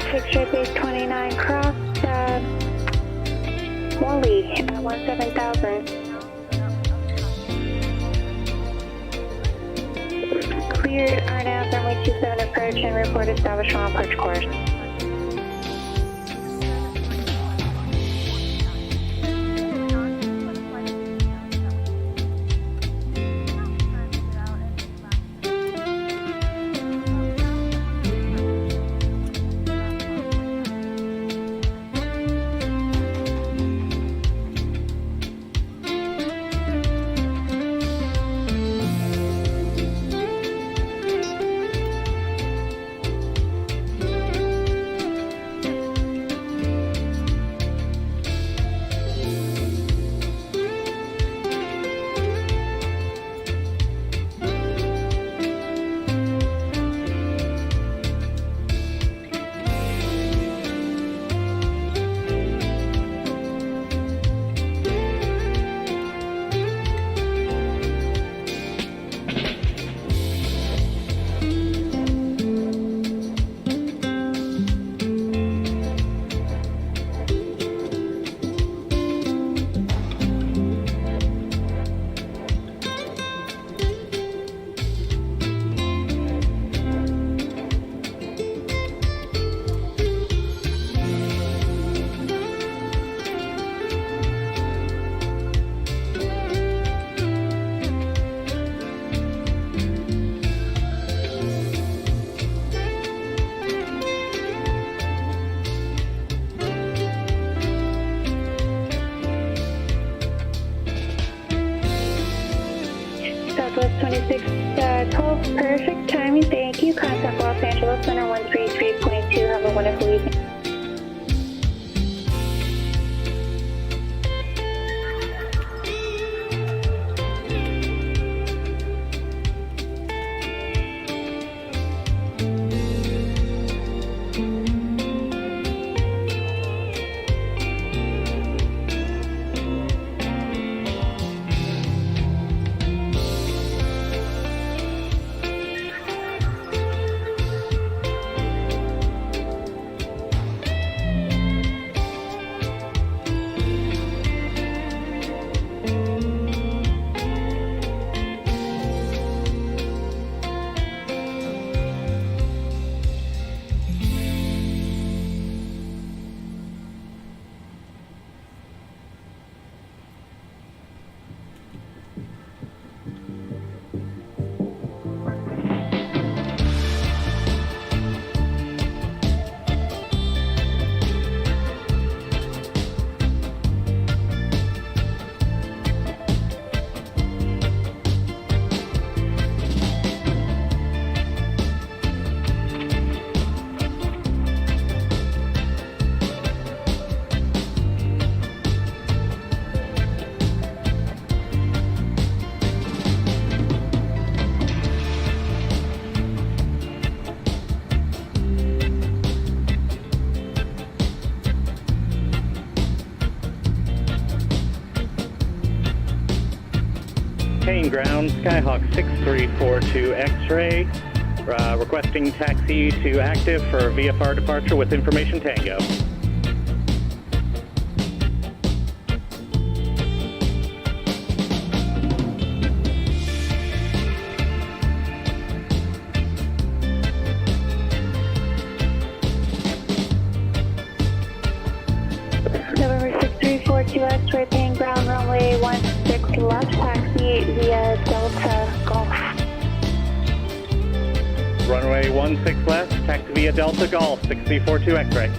X-ray base 29 cross, Wally at 17,000. Cleared RNAV runway 27 approach and report established on approach course. Southwest 26, 12, perfect timing, thank you. Contact Los Angeles Center 133.2, have a wonderful evening. Main ground, Skyhawk 6342 X-ray, requesting taxi to active for VFR departure with information Tango. November 6342 X-ray, paying ground runway 16 left, taxi via Delta Golf. Runway 16 left, taxi via Delta Golf, 6342 X-ray.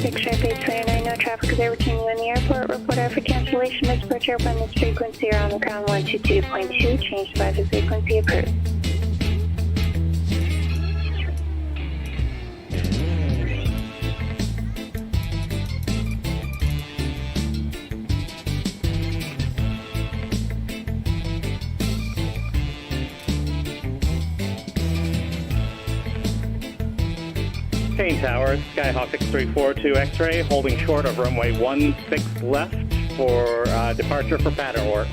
Sharp 829, no traffic is between you and the airport. Report out for cancellation. Departure on this frequency around the ground 122.2. Change device frequency approved. Kane Tower, Skyhawk 6342 X-ray, holding short of runway 16 left for departure for pattern work.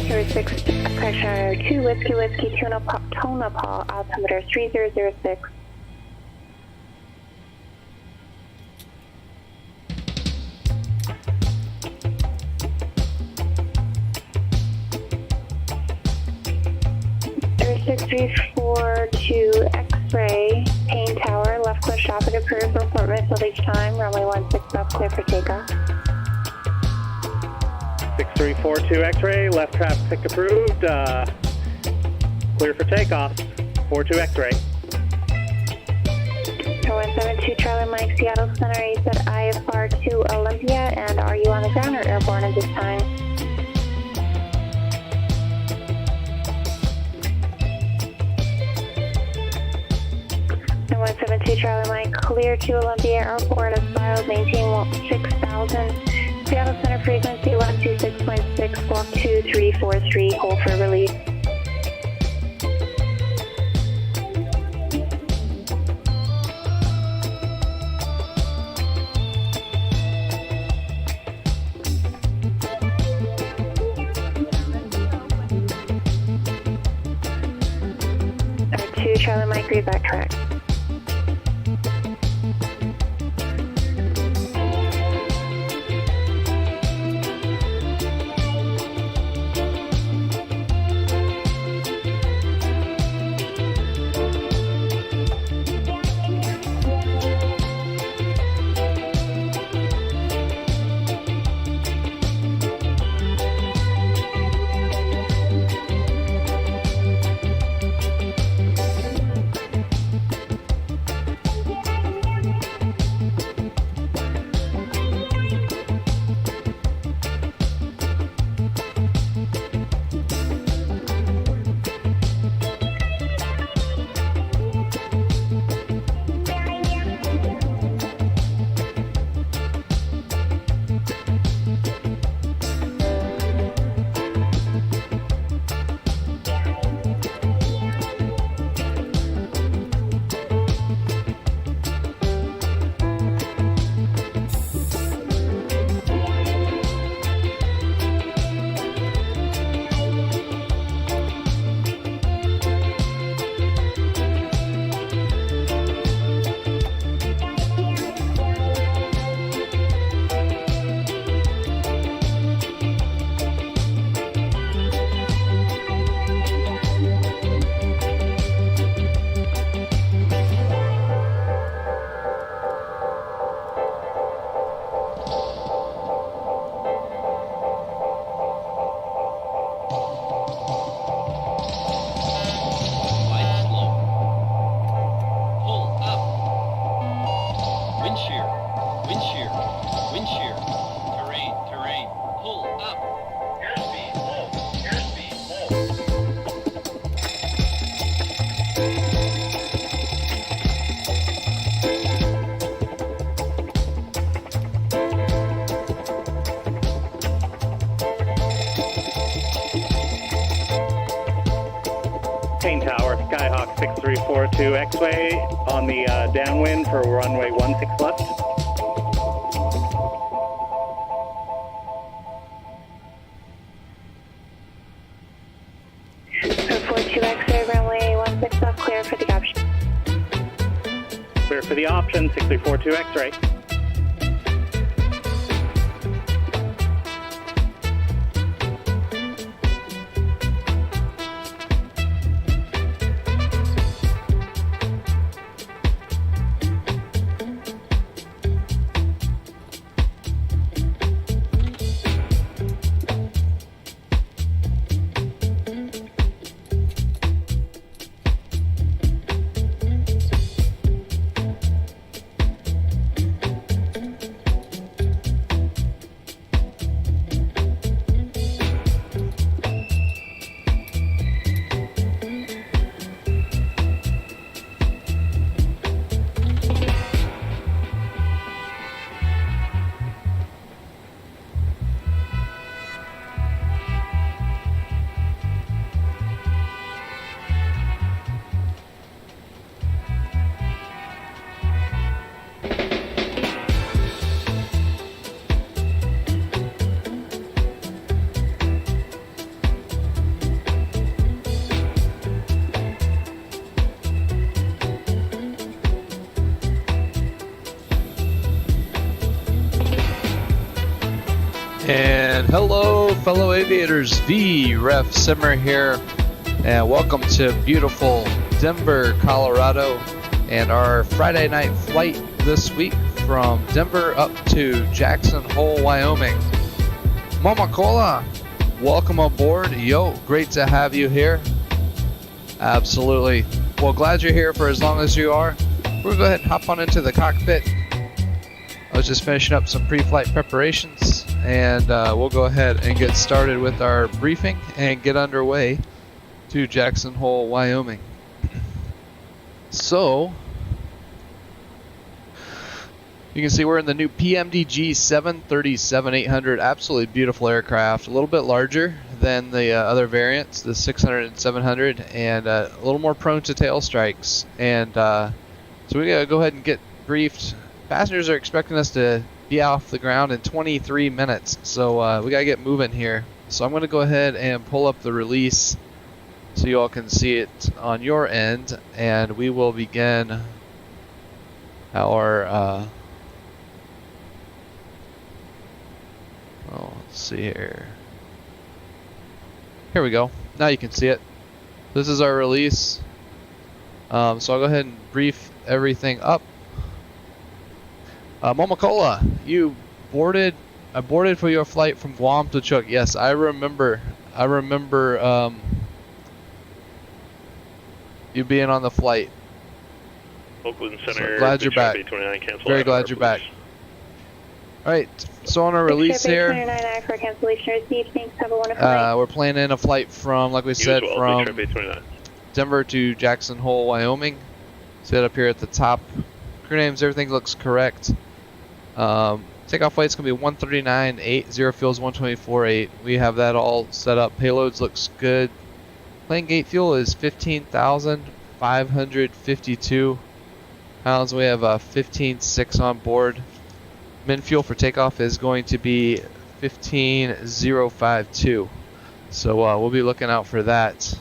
06, pressure 2 Whiskey, Tonopah, altimeter 3006. X-ray, Payne Tower, left clear traffic approved, report missile each time, runway 16 left clear for takeoff. 6342 X-ray, left traffic approved, clear for takeoff, 42 X-ray. 172 Charlie Mike, Seattle Center, you said IFR to Olympia, and are you on the ground or airborne at this time? 172 Charlie Mike, clear to Olympia Airport as filed, maintain 6000. Seattle Center frequency 126.6, block 2343, hold for release. Charlie Mike, read back track. Kane Tower, Skyhawk 6342 X-Way on the downwind for runway 16 left. For 42 X-Ray, runway 16 left, clear for the option. Clear for the option, 6342 X-Ray. And hello, fellow aviators. VREF Simmer here, and welcome to beautiful Denver, Colorado, and our Friday night flight this week from Denver up to Jackson Hole, Wyoming. Mama Cola, welcome aboard. Yo, great to have you here. Absolutely. Well, glad you're here for as long as you are. We're going to go ahead and hop on into the cockpit. I was just finishing up some pre-flight preparations, and we'll go ahead and get started with our briefing and get underway to Jackson Hole, Wyoming. So, you can see we're in the new PMDG 737-800, absolutely beautiful aircraft, a little bit larger than the other variants, the 600 and 700, and a little more prone to tail strikes. And so we gotta go ahead and get briefed. Passengers are expecting us to be off the ground in 23 minutes, so we gotta get moving here. So I'm gonna go ahead and pull up the release so you all can see it on your end, and we will begin our let's see here. Here we go. Now you can see it. This is our release. So I'll go ahead and brief everything up. Momokola, you boarded. I boarded for your flight from Guam to Chuuk. Yes, I remember. You being on the flight. Oakland Center. So glad you're back. Very glad you're back. All right. So on our release here, we're planning a flight from, like we said, from Denver to Jackson Hole, Wyoming. Set up here at the top. Crew names, everything looks correct. Takeoff flight's gonna be 139.8, zero fuel's 124.8. We have that all set up. Payloads looks good. Plane gate fuel is 15,552 pounds. We have 15.6 on board. Min fuel for takeoff is going to be 15,052. So we'll be looking out for that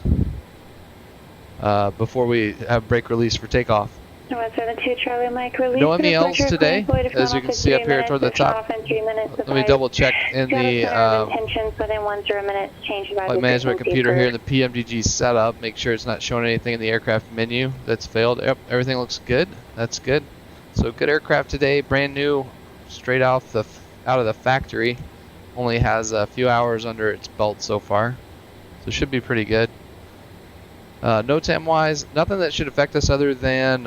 before we have brake release for takeoff. 172 Charlie Mike, release no MELs today, as you can see up here toward the top. Let me double check in the flight management computer here in the PMDG setup. Make sure it's not showing anything in the aircraft menu that's failed. Yep, everything looks good. That's good. So good aircraft today, brand new, straight out of the factory. Only has a few hours under its belt so far, so should be pretty good. NOTAM wise, nothing that should affect us other than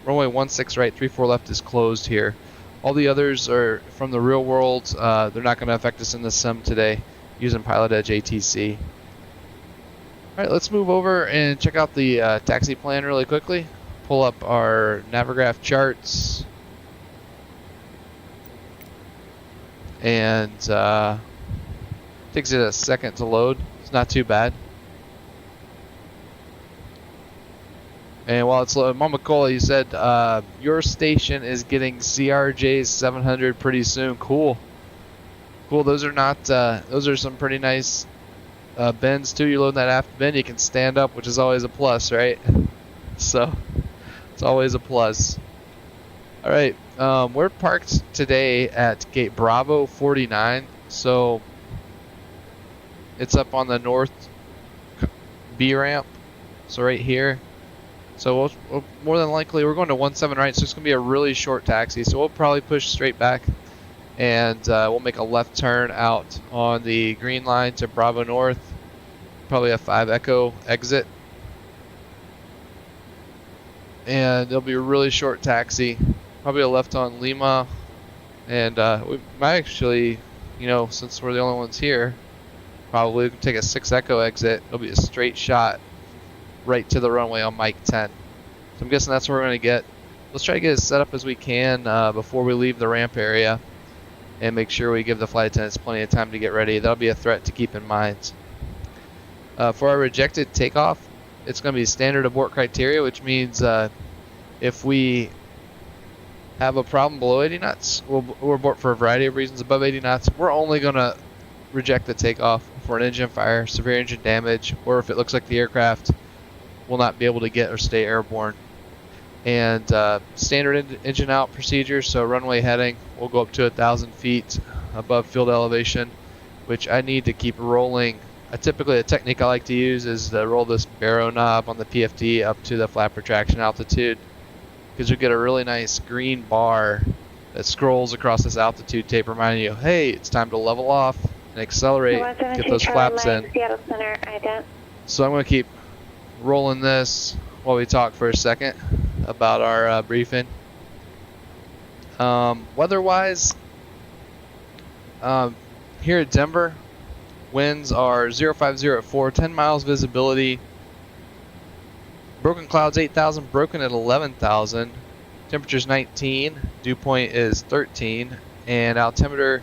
runway 16 right, 34 left is closed here. All the others are from the real world. They're not going to affect us in the sim today using Pilot Edge ATC. Alright, let's move over and check out the taxi plan really quickly. Pull up our Navigraph charts. And takes it a second to load. It's not too bad. And while it's low, Mama Cola, you said your station is getting CRJ 700 pretty soon. Cool. Cool. Those are not. Those are some pretty nice bends too. You're loading that aft bend. You can stand up, which is always a plus, right? So it's always a plus. All right. We're parked today at gate Bravo 49. So it's up on the north B ramp. So right here. So we'll more than likely, we're going to 17 right, so it's going to be a really short taxi. So we'll probably push straight back, and we'll make a left turn out on the green line to Bravo North. Probably a 5 Echo exit. And it'll be a really short taxi. Probably a left on Lima. And we might actually, you know, since we're the only ones here, probably take a 6 Echo exit. It'll be a straight shot right to the runway on Mike 10. So I'm guessing that's where we're going to get. Let's try to get as set up as we can before we leave the ramp area, and make sure we give the flight attendants plenty of time to get ready. That'll be a threat to keep in mind. For our rejected takeoff, it's going to be standard abort criteria, which means if we have a problem below 80 knots, we'll abort for a variety of reasons. Above 80 knots, we're only going to reject the takeoff for an engine fire, severe engine damage, or if it looks like the aircraft will not be able to get or stay airborne. And standard engine out procedure, so runway heading, we'll go up to 1,000 feet above field elevation, which I need to keep rolling. Typically, a technique I like to use is to roll this barrow knob on the PFD up to the flap retraction altitude, because you get a really nice green bar that scrolls across this altitude tape reminding you, hey, it's time to level off and accelerate, get those flaps in. Seattle Center, ident. So I'm going to keep rolling this while we talk for a second about our briefing. Weather-wise, here at Denver, winds are 050 at 4, 10 miles visibility. Broken clouds 8,000, broken at 11,000. Temperature's 19, dew point is 13, and altimeter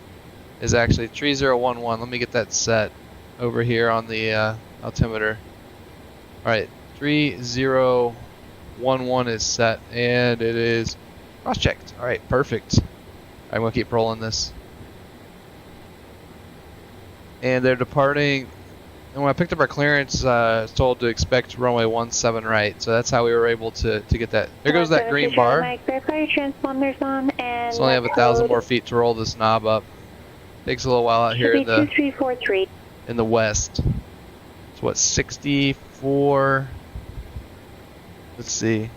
is actually 3011. Let me get that set over here on the altimeter. Alright, 3011 is set, and it is cross-checked. Alright, perfect. I'm going to keep rolling this. And they're departing, and when I picked up our clearance, I was told to expect runway 17 right, so that's how we were able to get that. There goes that green bar. Mike, verify your transponders on, and So only have 1,000 more feet to roll this knob up. Takes a little while out here in the 2343. in the west. So what, 64? Let's see.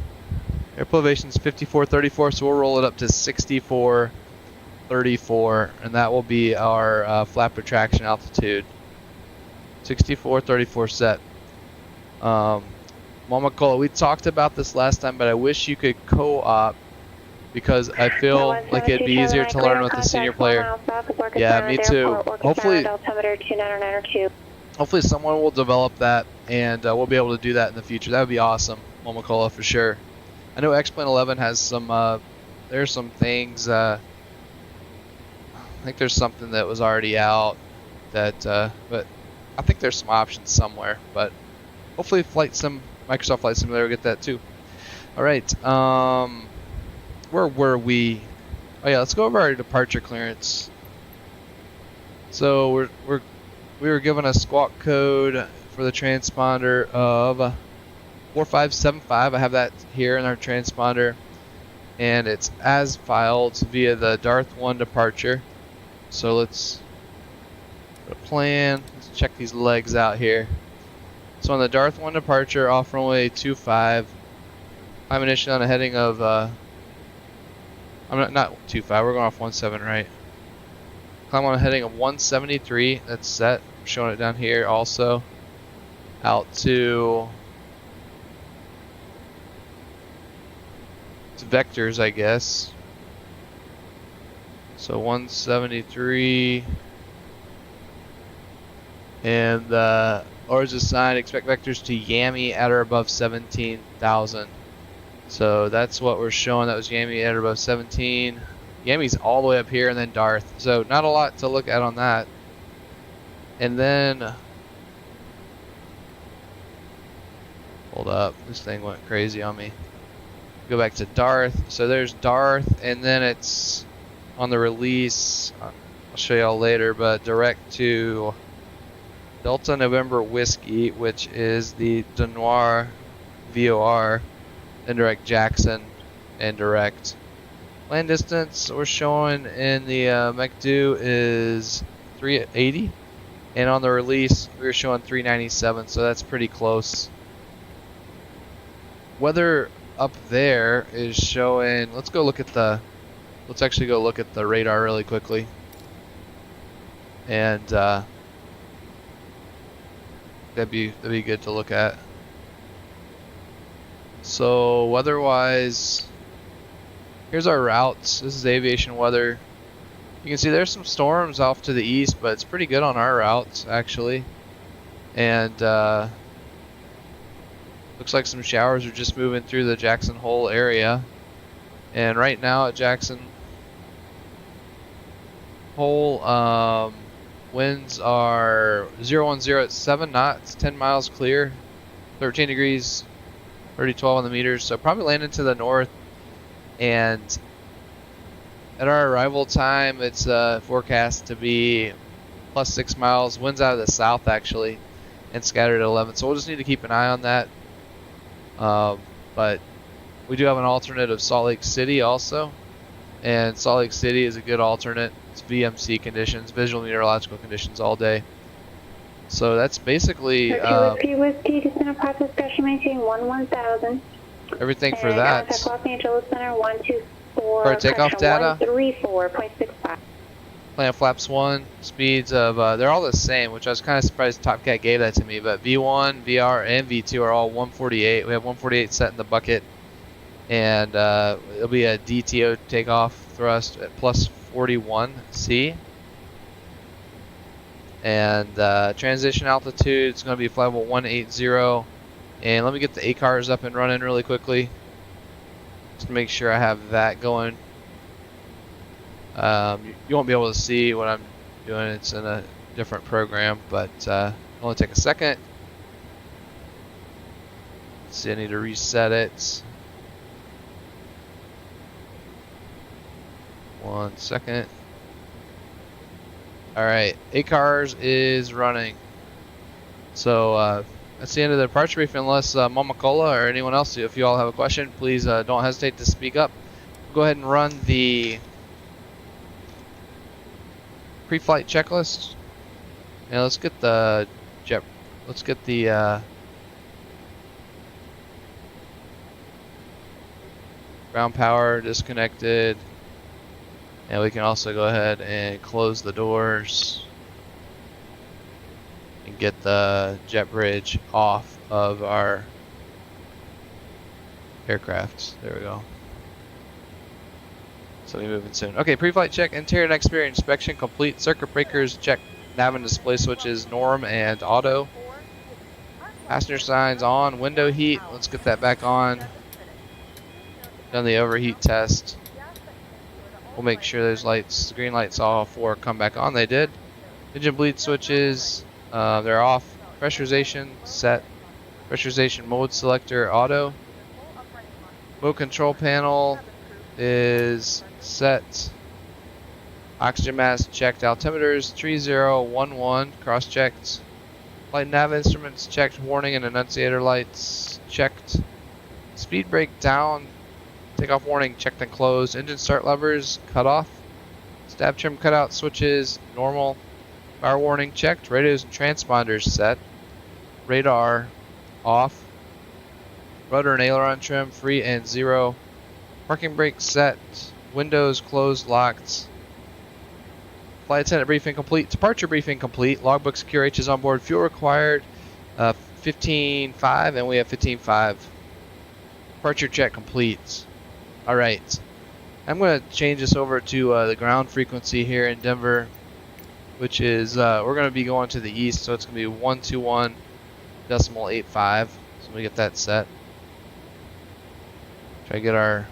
Air elevation's 5434, so we'll roll it up to 6434, and that will be our flap retraction altitude. 6434 set. Mama Cola, we talked about this last time, but I wish you could co-op, because I feel like it'd be easier to learn with the senior player. Yeah, me too. Hopefully someone will develop that, and we'll be able to do that in the future. That would be awesome, Mama Cola, for sure. I know X-Plane 11 has some, there's some things, I think there's something that was already out that, but I think there's some options somewhere, but hopefully Microsoft Flight Simulator will get that too. Alright, where were we? Oh yeah, let's go over our departure clearance. So we were given a squawk code for the transponder of 4575. I have that here in our transponder, and it's as filed via the Darth 1 departure. So let's put a plan. Let's check these legs out here. So on the Darth 1 departure, off runway 25, I'm initially on a heading of I'm not 25, we're going off 17 right. I'm on a heading of 173, that's set. I'm showing it down here also. Out to vectors, I guess. So 173, and orders assigned, expect vectors to Yami at or above 17,000. So that's what we're showing. That was Yami at or above 17. Yami's all the way up here, and then Darth. So not a lot to look at on that. And then, hold up, this thing went crazy on me. Go back to Darth. So there's Darth, and then it's on the release. I'll show y'all later, but direct to Delta November Whiskey, which is the Denoir VOR, and direct Jackson, and direct. Land distance we're showing in the MechDo is 380, and on the release we were showing 397, so that's pretty close. Weather up there is showing, let's actually go look at the radar really quickly. And that'd be good to look at. So weather-wise, here's our routes. This is aviation weather. You can see there's some storms off to the east, but it's pretty good on our routes actually. And looks like some showers are just moving through the Jackson Hole area. And right now at Jackson Hole, winds are 010 at 7 knots, 10 miles clear, 13 degrees, 3012 on the meters. So probably landing to the north. And at our arrival time, it's forecast to be plus 6 miles. Winds out of the south actually, and scattered at 11. So we'll just need to keep an eye on that. But we do have an alternate of Salt Lake City also. And Salt Lake City is a good alternate. It's VMC conditions, visual meteorological conditions all day. So that's basically Whiskey Whiskey, descend approach discussion maintain 11,000. everything for that. Contact Los Angeles Center 124. For our takeoff data, 134.65. Plan flaps 1, speeds of, they're all the same, which I was kind of surprised Top Cat gave that to me, but V1, VR, and V2 are all 148. We have 148 set in the bucket, and it'll be a DTO takeoff thrust at plus 41 C. And transition altitude is going to be flight level 180. And let me get the ACARs up and running really quickly, just to make sure I have that going. You won't be able to see what I'm doing. It's in a different program, but it'll only take a second. Let's see, I need to reset it. 1 second. Alright, ACARS is running. So that's the end of the departure brief, unless Mama Cola or anyone else, if you all have a question, please don't hesitate to speak up. Go ahead and run the pre-flight checklist. And let's get the ground power disconnected. And we can also go ahead and close the doors and get the jet bridge off of our aircraft. There we go. So we're moving soon. Okay, pre-flight check, interior and exterior inspection complete. Circuit breakers check, nav and display switches norm and auto. Passenger signs on, window heat. Let's get that back on. Done the overheat test. We'll make sure those lights, the green lights, all 4 come back on. They did. Engine bleed switches, they're off. Pressurization set. Pressurization mode selector auto. Mode control panel is set. Oxygen mask checked. Altimeters 3011 cross checked. Flight nav instruments checked. Warning and annunciator lights checked. Speed brake down. Takeoff warning checked and closed. Engine start levers cut off. Stab trim cutout switches normal. Fire warning checked. Radios and transponders set. Radar off. Rudder and aileron trim free and 0. Parking brake set. Windows closed, locked. Flight attendant briefing complete. Departure briefing complete. Logbook secure H is on board. Fuel required 15.5, and we have 15.5. Departure check complete. Alright. I'm going to change this over to the ground frequency here in Denver, which is, we're going to be going to the east, so it's going to be 121.85. So let me get that set. Try to get our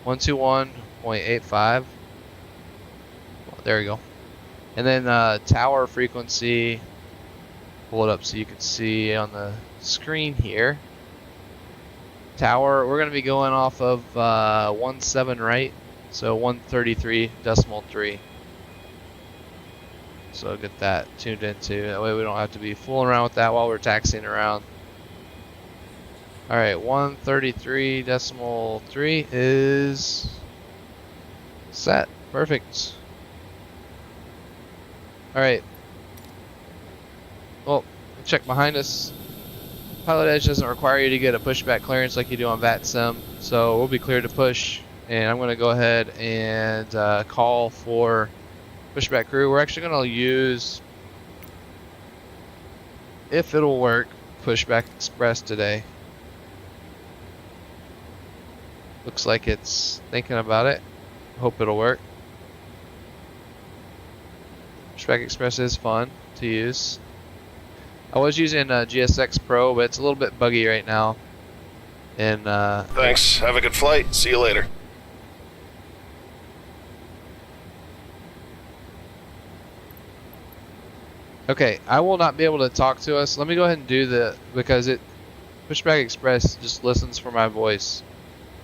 121.85. There we go. And then tower frequency, pull it up so you can see on the screen here. Tower, we're going to be going off of 17 right, so 133.3. So get that tuned into. That way we don't have to be fooling around with that while we're taxiing around. Alright, 133.3 is set. Perfect. Alright. Well, check behind us. Pilot Edge doesn't require you to get a pushback clearance like you do on VATSIM, so we'll be cleared to push. And I'm going to go ahead and call for pushback crew. We're actually going to use, if it'll work, Pushback Express today. Looks like it's thinking about it. Hope it'll work. Pushback Express is fun to use. I was using GSX Pro, but it's a little bit buggy right now. And thanks. Have a good flight. See you later. okay, I will not be able to talk to us. Let me go ahead and do because Pushback Express just listens for my voice.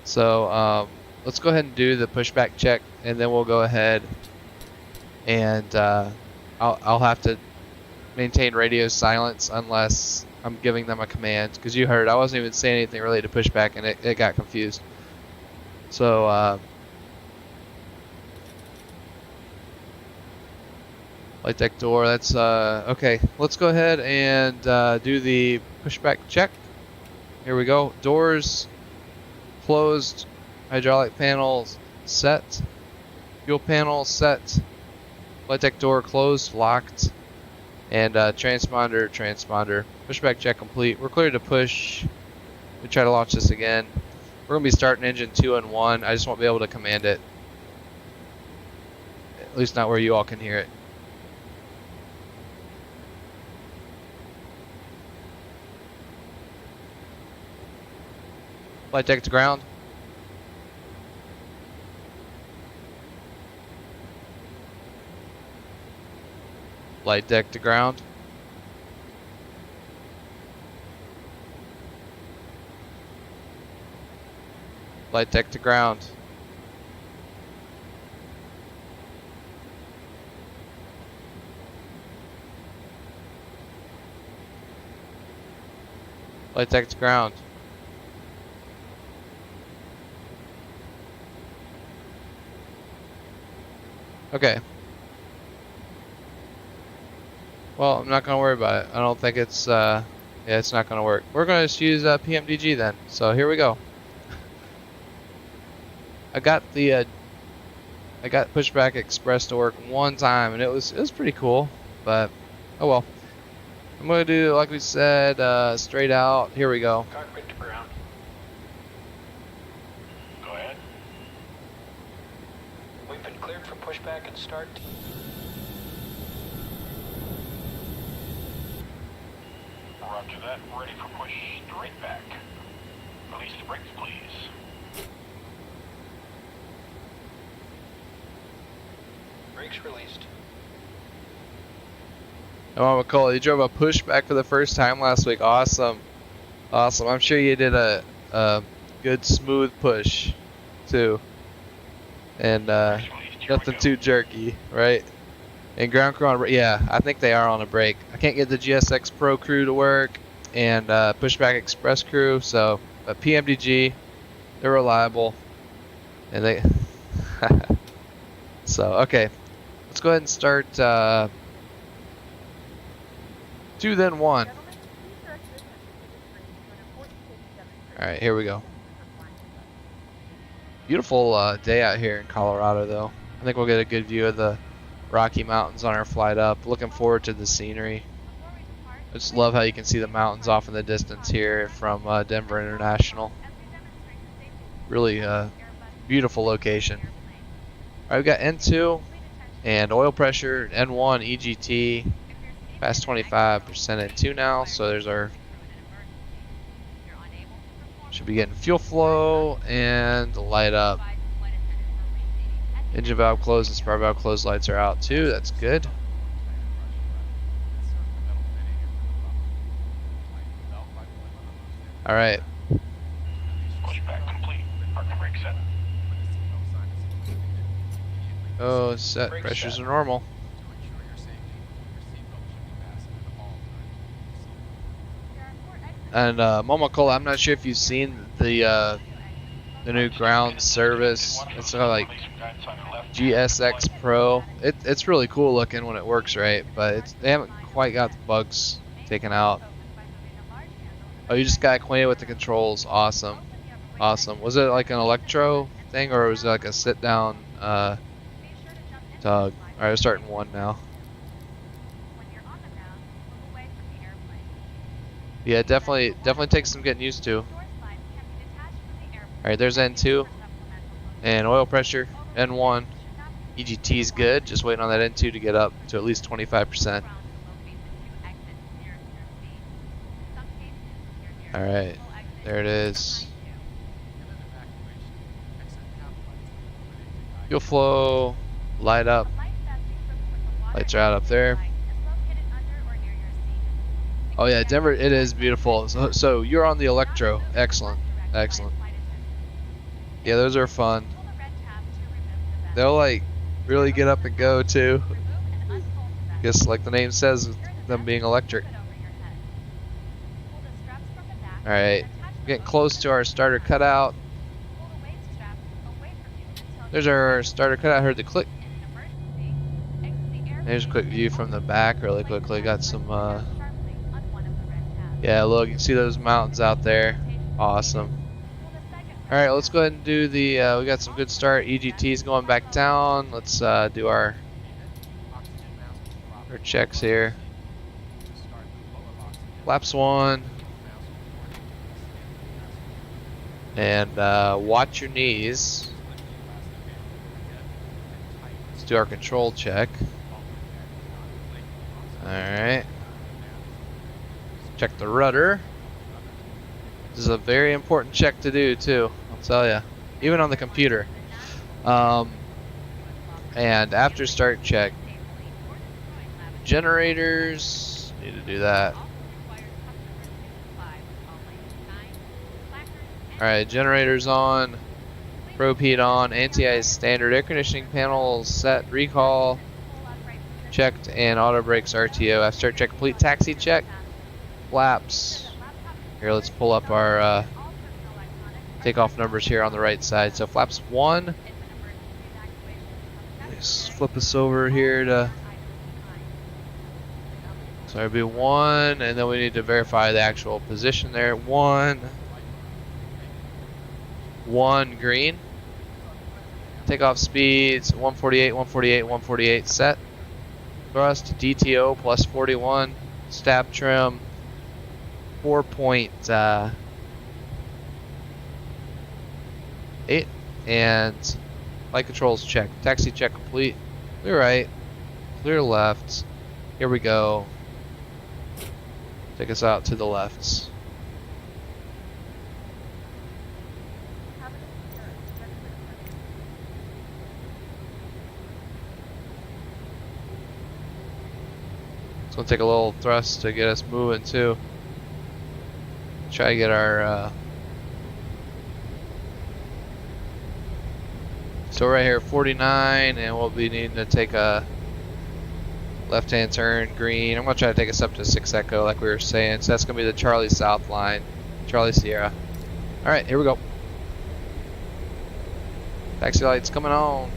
So let's go ahead and do the pushback check, and then we'll go ahead and I'll have to maintain radio silence unless I'm giving them a command, because you heard I wasn't even saying anything related to pushback and it got confused. So light deck door, that's okay. Let's go ahead and do the pushback check. Here we go. Doors closed, hydraulic panels set, fuel panel set, light deck door closed, locked, and transponder. Pushback check complete. We're clear to push. We try to launch this again. We're gonna be starting engine 2 and 1. I just won't be able to command it. At least not where you all can hear it. Flight deck to ground. Flight deck to ground. Flight deck to ground. Flight deck to ground. Okay. Well, I'm not gonna worry about it. I don't think it's yeah, it's not gonna work. We're gonna just use PMDG then. So here we go. I got Pushback Express to work one time, and it was pretty cool. But oh well. I'm gonna do like we said, straight out. Here we go. Cockpit to ground. Go ahead. We've been cleared for pushback and start. Roger that. Ready for push straight back. Release the brakes, please. Brakes released. Oh, McCullough, you drove a Pushback for the first time last week. Awesome. Awesome. I'm sure you did a good smooth push too. And nothing too jerky, right? And ground crew on, yeah, I think they are on a break. I can't get the GSX Pro crew to work and Pushback Express crew, so PMDG, they're reliable. And they, so, okay. Let's go ahead and start 2 then 1. Alright, here we go. Beautiful day out here in Colorado though. I think we'll get a good view of the Rocky Mountains on our flight up. Looking forward to the scenery. I just love how you can see the mountains off in the distance here from Denver International. Really beautiful location. Alright, we've got N2 and oil pressure, N1, EGT, past 25% N2 now, so there's our, should be getting fuel flow and light up. Engine valve closed and spark valve closed, lights are out too, that's good. Alright. Pushback complete. Parking brake set. Oh, set. Pressures are normal. And Momo Cola, I'm not sure if you've seen the new ground service. It's like GSX Pro. It's really cool looking when it works right, but they haven't quite got the bugs taken out. Oh, you just got acquainted with the controls. Awesome, awesome. Was it like an electro thing, or was it like a sit down tug? All right, we're starting 1 now. Yeah, definitely takes some getting used to. Alright, there's N2. And oil pressure, N1. EGT is good, just waiting on that N2 to get up to at least 25%. Alright, there it is. Fuel flow, light up. Lights are out up there. Oh yeah, Denver, it is beautiful. So you're on the Electro. Excellent, excellent. Yeah, those are fun. They'll like really get up and go too. I guess like the name says, them being electric. Alright, getting close to our starter cutout. There's our starter cut. I heard the click. There's a quick view from the back really quickly. Got some, yeah, look, you can see those mountains out there. Awesome. Alright, let's go ahead and do the, we got some good start. EGT's going back down. Let's do our checks here. Flaps 1. And watch your knees. Let's do our control check. Alright. Check the rudder. This is a very important check to do too, I'll tell ya. Even on the computer. And after start check. Generators, need to do that. Alright, generators on. Probe heat on. Anti-ice standard. Air conditioning panels set. Recall. Checked, and auto brakes RTO. After start check complete. Taxi check. Flaps. Here, let's pull up our takeoff numbers here on the right side. So flaps 1. Let's flip this over here to. So it'll be 1, and then we need to verify the actual position there. 1 green. Takeoff speeds 148, 148, 148 set. Thrust DTO plus 41. Stab trim 4.8. And flight controls check. Taxi check complete. Clear right. Clear left. Here we go. Take us out to the left. It's gonna take a little thrust to get us moving too. Try to get our so right here 49, and we'll be needing to take a left-hand turn green. I'm gonna try to take us up to 6 Echo like we were saying. So that's gonna be the Charlie South line, Charlie Sierra. All right, here we go. Taxi lights coming on.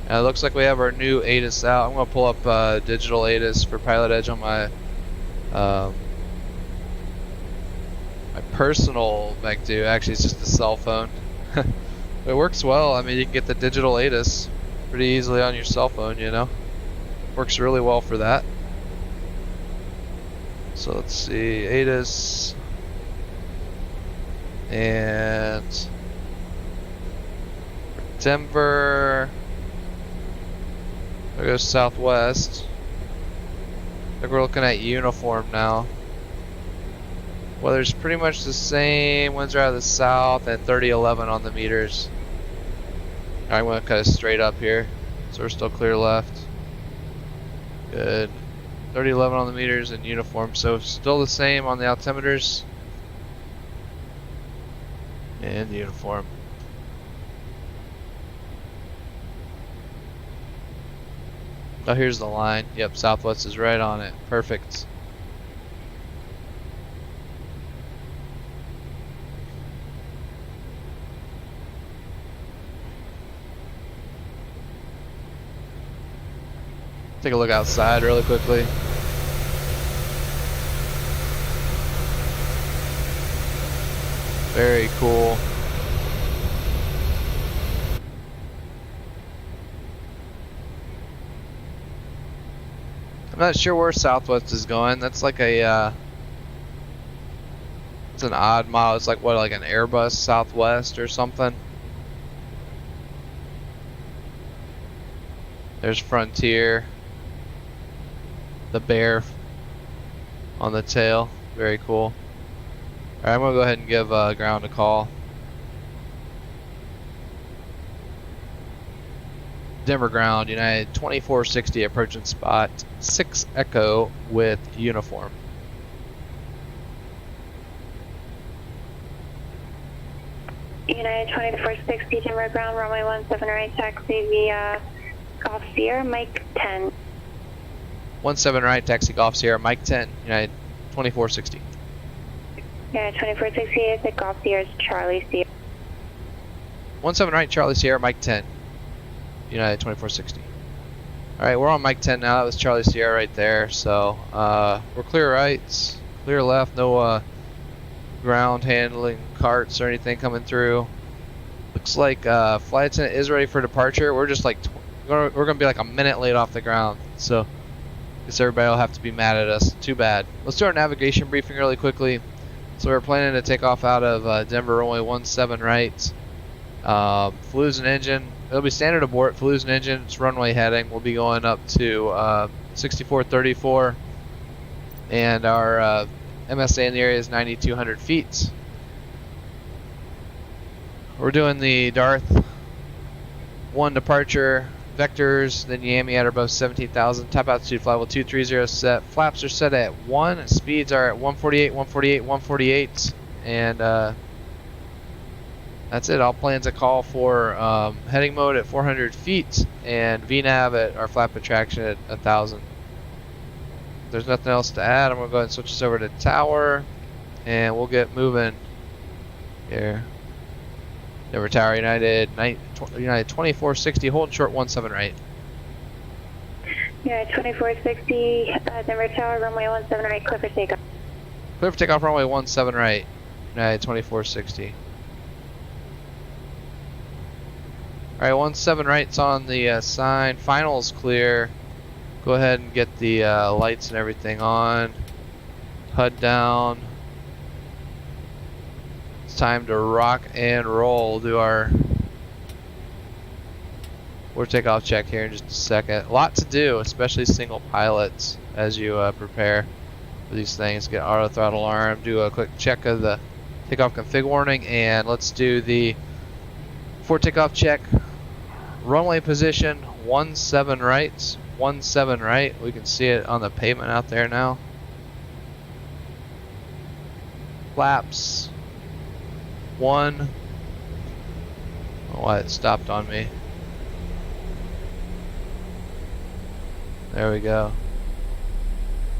It looks like we have our new ATIS out. I'm gonna pull up digital ATIS for Pilot Edge on my my personal Vectu. Actually, it's just a cell phone. It works well. I mean, you can get the digital ATIS pretty easily on your cell phone, you know. Works really well for that. So let's see, ATIS and Denver. There goes Southwest. I think we're looking at uniform now. Weather's pretty much the same. Winds are out of the south and 3011 on the meters. I'm going to cut it straight up here. So we're still clear left. Good. 3011 on the meters and uniform. So still the same on the altimeters. And uniform. Oh, here's the line. Yep, Southwest is right on it. Perfect. Take a look outside really quickly. Very cool. I'm not sure where Southwest is going. That's like a it's an odd model. It's like what, like an Airbus Southwest or something. There's Frontier. The bear on the tail. Very cool. Alright, I'm gonna go ahead and give ground a call. Denver ground, United 2460 approaching spot 6 Echo with uniform. United 2460 Denver ground, runway 17 right, taxi via Golf Sierra, Mike 10. 17 right, taxi Golf Sierra, Mike 10, United 2460. Yeah, 2468, take off Sierra Charlie Sierra. 17 right, Charlie Sierra, Mike 10. United 2460. Alright, we're on Mike 10 now. That was Charlie Sierra right there. So, we're clear right, clear left, no ground handling carts or anything coming through. Looks like flight attendant is ready for departure. We're just like, we're going to be like a minute late off the ground. So, I guess everybody will have to be mad at us. Too bad. Let's do our navigation briefing really quickly. So, we're planning to take off out of Denver runway 17 right. Flues and engine. It'll be standard abort. Flues and engine. It's runway heading. We'll be going up to 6434. And our MSA in the area is 9,200 feet. We're doing the Darth 1 departure vectors, then Miami at or above 17,000. Top altitude flight level 230 set. Flaps are set at 1. Speeds are at 148, 148, 148. And that's it. All plans a call for heading mode at 400 feet and VNAV at our flap attraction at 1,000. There's nothing else to add. I'm going to go ahead and switch this over to tower and we'll get moving here. Denver Tower, United 2460, holding short 17 right. Yeah, 2460, Denver Tower, runway 17 right, clear for takeoff. Clear for takeoff, runway 17 right, United 2460. Alright, 17 right's on the sign. Finals clear. Go ahead and get the lights and everything on. HUD down. It's time to rock and roll. Do our takeoff check here in just a second. A lot to do, especially single pilots, as you prepare for these things. Get auto throttle arm. Do a quick check of the takeoff config warning, and let's do the before takeoff check. Runway position 17 right. 17 right. We can see it on the pavement out there now. Flaps 1. Oh, why it stopped on me. There we go.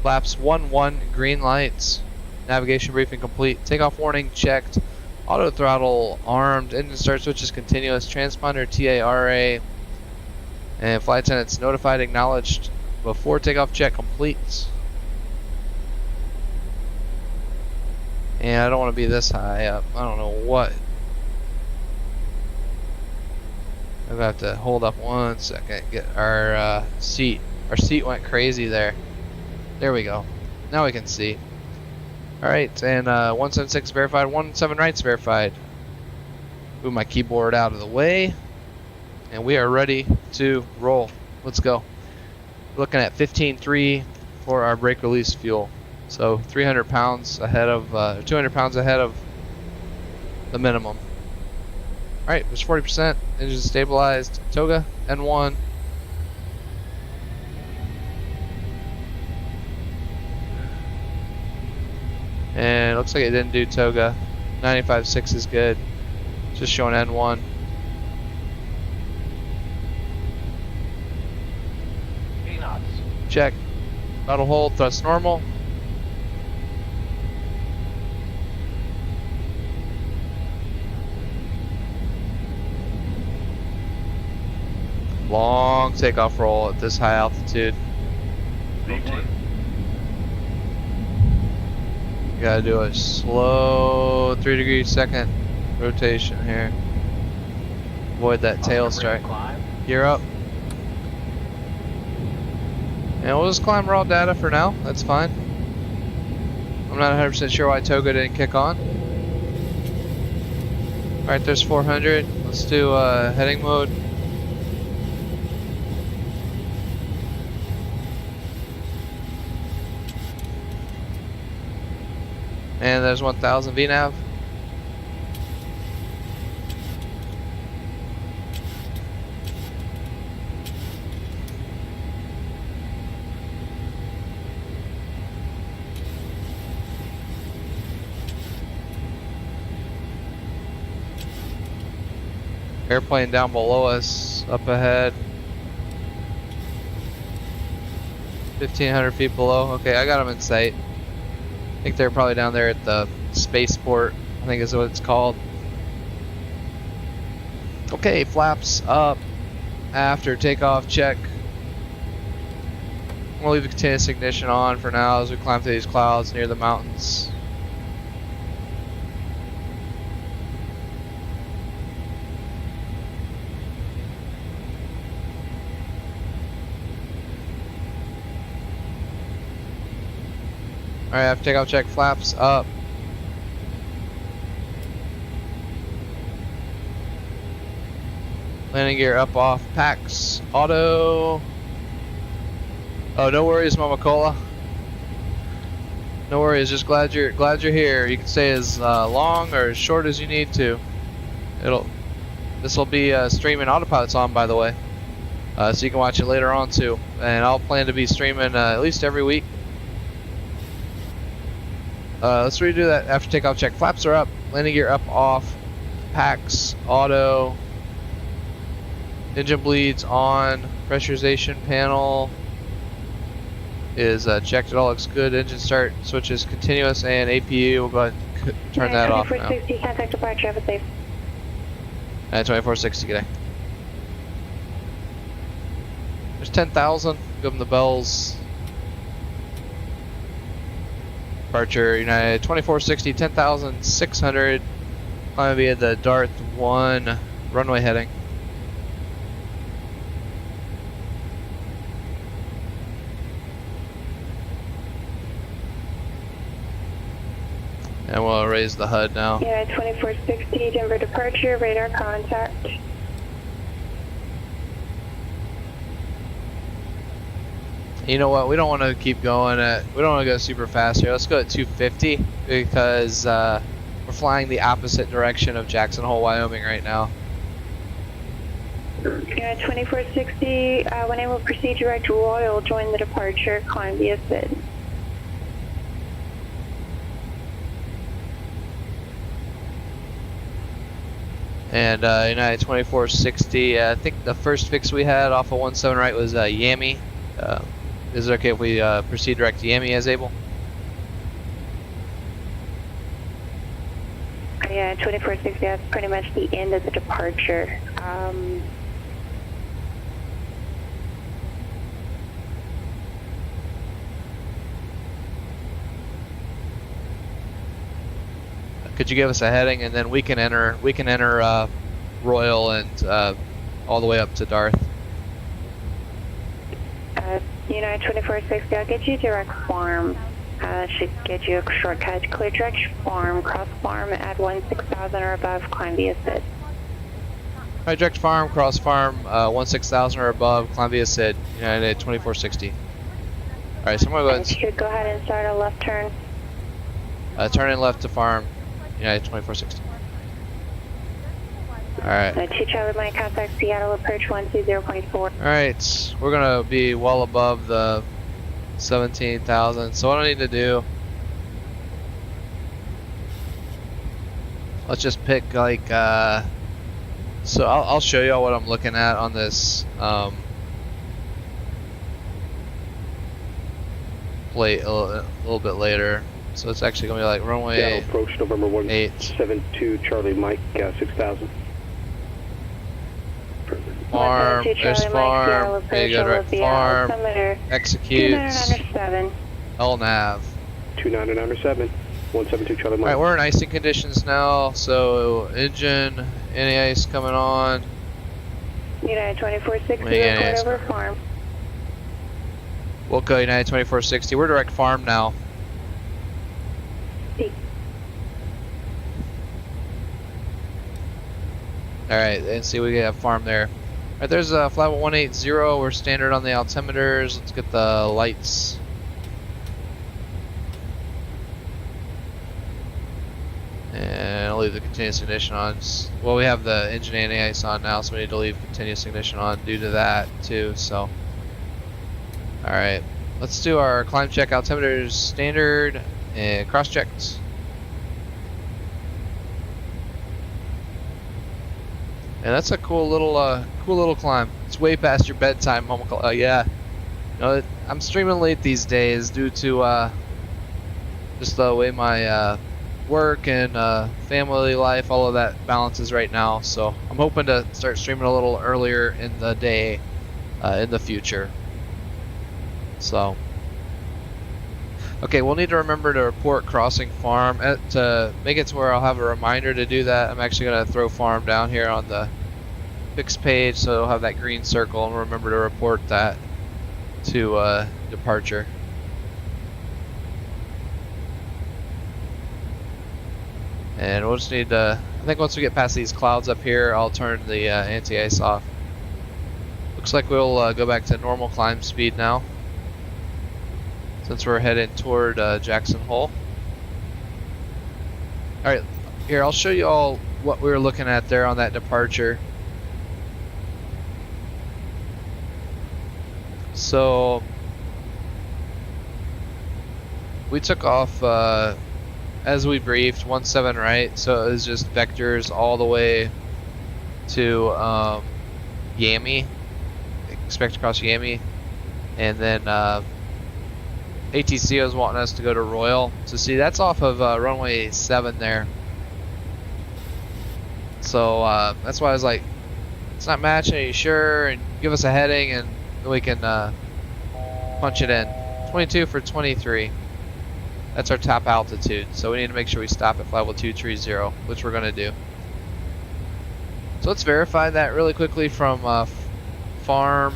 Flaps 1-1, green lights. Navigation briefing complete. Takeoff warning checked. Auto throttle armed. Engine start switch is continuous. Transponder TARA. And flight attendants notified, acknowledged. Before takeoff check complete. And I don't want to be this high up. I don't know what. I'm gonna have to hold up 1 second. Get our seat. Our seat went crazy there. There we go. Now we can see. Alright, and 176 verified, 17 right's verified. Move my keyboard out of the way. And we are ready to roll. Let's go. Looking at 15.3 for our brake release fuel. So 300 pounds ahead of, 200 pounds ahead of the minimum. Alright, there's 40%. Engine stabilized. Toga, N1. And it looks like it didn't do Toga. 95.6 is good. Just showing N1. Check. Throttle hold, thrust normal. Long takeoff roll at this high altitude. You gotta do a slow 3 second rotation here. Avoid that tail strike. Gear up. And we'll just climb raw data for now. That's fine. I'm not 100% sure why Toga didn't kick on. Alright, there's 400. Let's do heading mode. And there's 1000 VNAV. Airplane down below us, up ahead. 1,500 feet below. Okay, I got him in sight. I think they're probably down there at the spaceport, I think is what it's called. Okay, flaps up after takeoff check. We'll leave the continuous ignition on for now as we climb through these clouds near the mountains. Alright, after takeoff check, flaps up. Landing gear up, off, packs, auto. Oh, no worries, Mama Cola. No worries, just glad you're here. You can stay as long or as short as you need to. This will be streaming. Autopilot's on, by the way, so you can watch it later on too. And I'll plan to be streaming at least every week. Let's redo that after takeoff check. Flaps are up, landing gear up, off, packs, auto, engine bleeds on, pressurization panel is checked. It all looks good. Engine start switches continuous, and APU, we'll go ahead and turn that off now. 2460, contact departure, have a safe. 2460, g'day. There's 10,000, give them the bells. Departure United 2460, 10,600, climbing via the Darth 1 runway heading. And we'll raise the HUD now. Yeah, 2460, Denver departure, radar contact. You know what? We don't want to keep going we don't want to go super fast here. Let's go at 250 because we're flying the opposite direction of Jackson Hole, Wyoming right now. Yeah, 2460, when able to proceed direct Royal, join the departure, climb via SID. And United 2460, I think the first fix we had off of 17 right was Yami. Is it okay if we proceed direct to Yami as able? Yeah, 2460, that's pretty much the end of the departure. Could you give us a heading, and then we can enter Royal and all the way up to Darth. United 2460, I'll get you direct farm. Should get you a shortcut. Clear direct farm, cross farm at 16,000 or above, climb via SID. Alright, direct farm, cross farm, 16,000 or above, climb via SID, United 2460. Alright, so I'm going to You should go ahead and start a left turn. turn in left to farm, United 2460. Alright. 2 Charlie Mike, contact Seattle, approach 120.4. Alright, we're going to be well above the 17,000. So what I need to do, let's just pick like, so I'll show you all what I'm looking at on this plate a little bit later. So it's actually going to be like runway Seattle approach November 172 Charlie Mike 6,000. Farm, there's farm, there you go, direct farm, executes, 2997. LNAV. 2997, 172 Charlie Mike. Alright, we're in icing conditions now, so engine, any ice coming on. United 2460, Yeah, report it's over farm. Wilco, United 2460, we're direct farm now. Alright, and see we have farm there. Alright, there's a flight 180, we're standard on the altimeters. Let's get the lights. And I'll leave the continuous ignition on. Well, we have the engine anti-ice on now, so we need to leave continuous ignition on due to that too, so. Alright, let's do our climb check altimeters standard and cross-checked. And that's a cool little climb. It's way past your bedtime, yeah. You know, I'm streaming late these days due to Just the way my work and family life, all of that balances right now. So I'm hoping to start streaming a little earlier in the day in the future. So, okay, we'll need to remember to report crossing farm. To make it to where I'll have a reminder to do that, I'm actually going to throw farm down here on the fixed page, so it'll have that green circle, and remember to report that to departure. And we'll just need to, I think once we get past these clouds up here, I'll turn the anti-ice off. Looks like we'll go back to normal climb speed now, since we're heading toward Jackson Hole. Alright, here I'll show you all what we were looking at there on that departure. So, we took off, as we briefed, 17 right, so it was just vectors all the way to Yami, expect to cross Yami, and then ATC was wanting us to go to Royal. So see, that's off of runway 7 there. So that's why I was like, it's not matching, are you sure? And give us a heading and we can punch it in. 22 for 23. That's our top altitude. So we need to make sure we stop at flight level 230, which we're going to do. So let's verify that really quickly from farm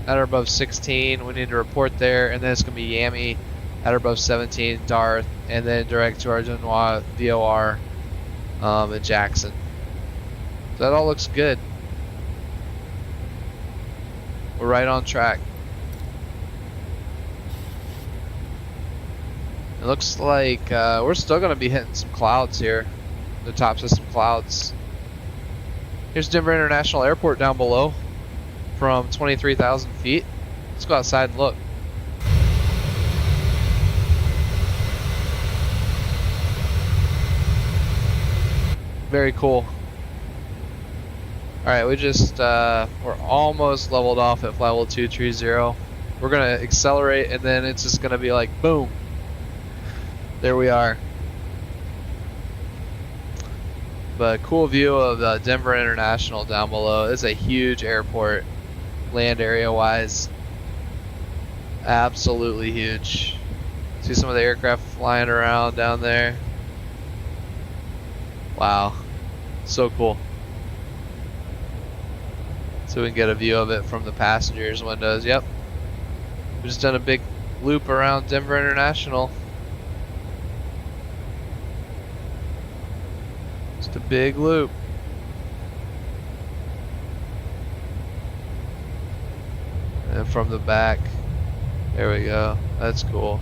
at or above 16. We need to report there, and then it's going to be Yami at or above 17, Darth, and then direct to our Genoa VOR in Jackson. So that all looks good. We're right on track. It looks like we're still going to be hitting some clouds here, the tops of some clouds. Here's Denver International Airport down below from 23,000 feet. Let's go outside and look. Very cool. Alright, we just, we're almost leveled off at flight level 230. We're going to accelerate, and then it's just going to be like, boom. There we are. But cool view of Denver International down below. It's a huge airport, land area wise. Absolutely huge. See some of the aircraft flying around down there. Wow, so cool. So we can get a view of it from the passengers' windows. Yep, we just done a big loop around Denver International. Just a big loop. And from the back, there we go. That's cool.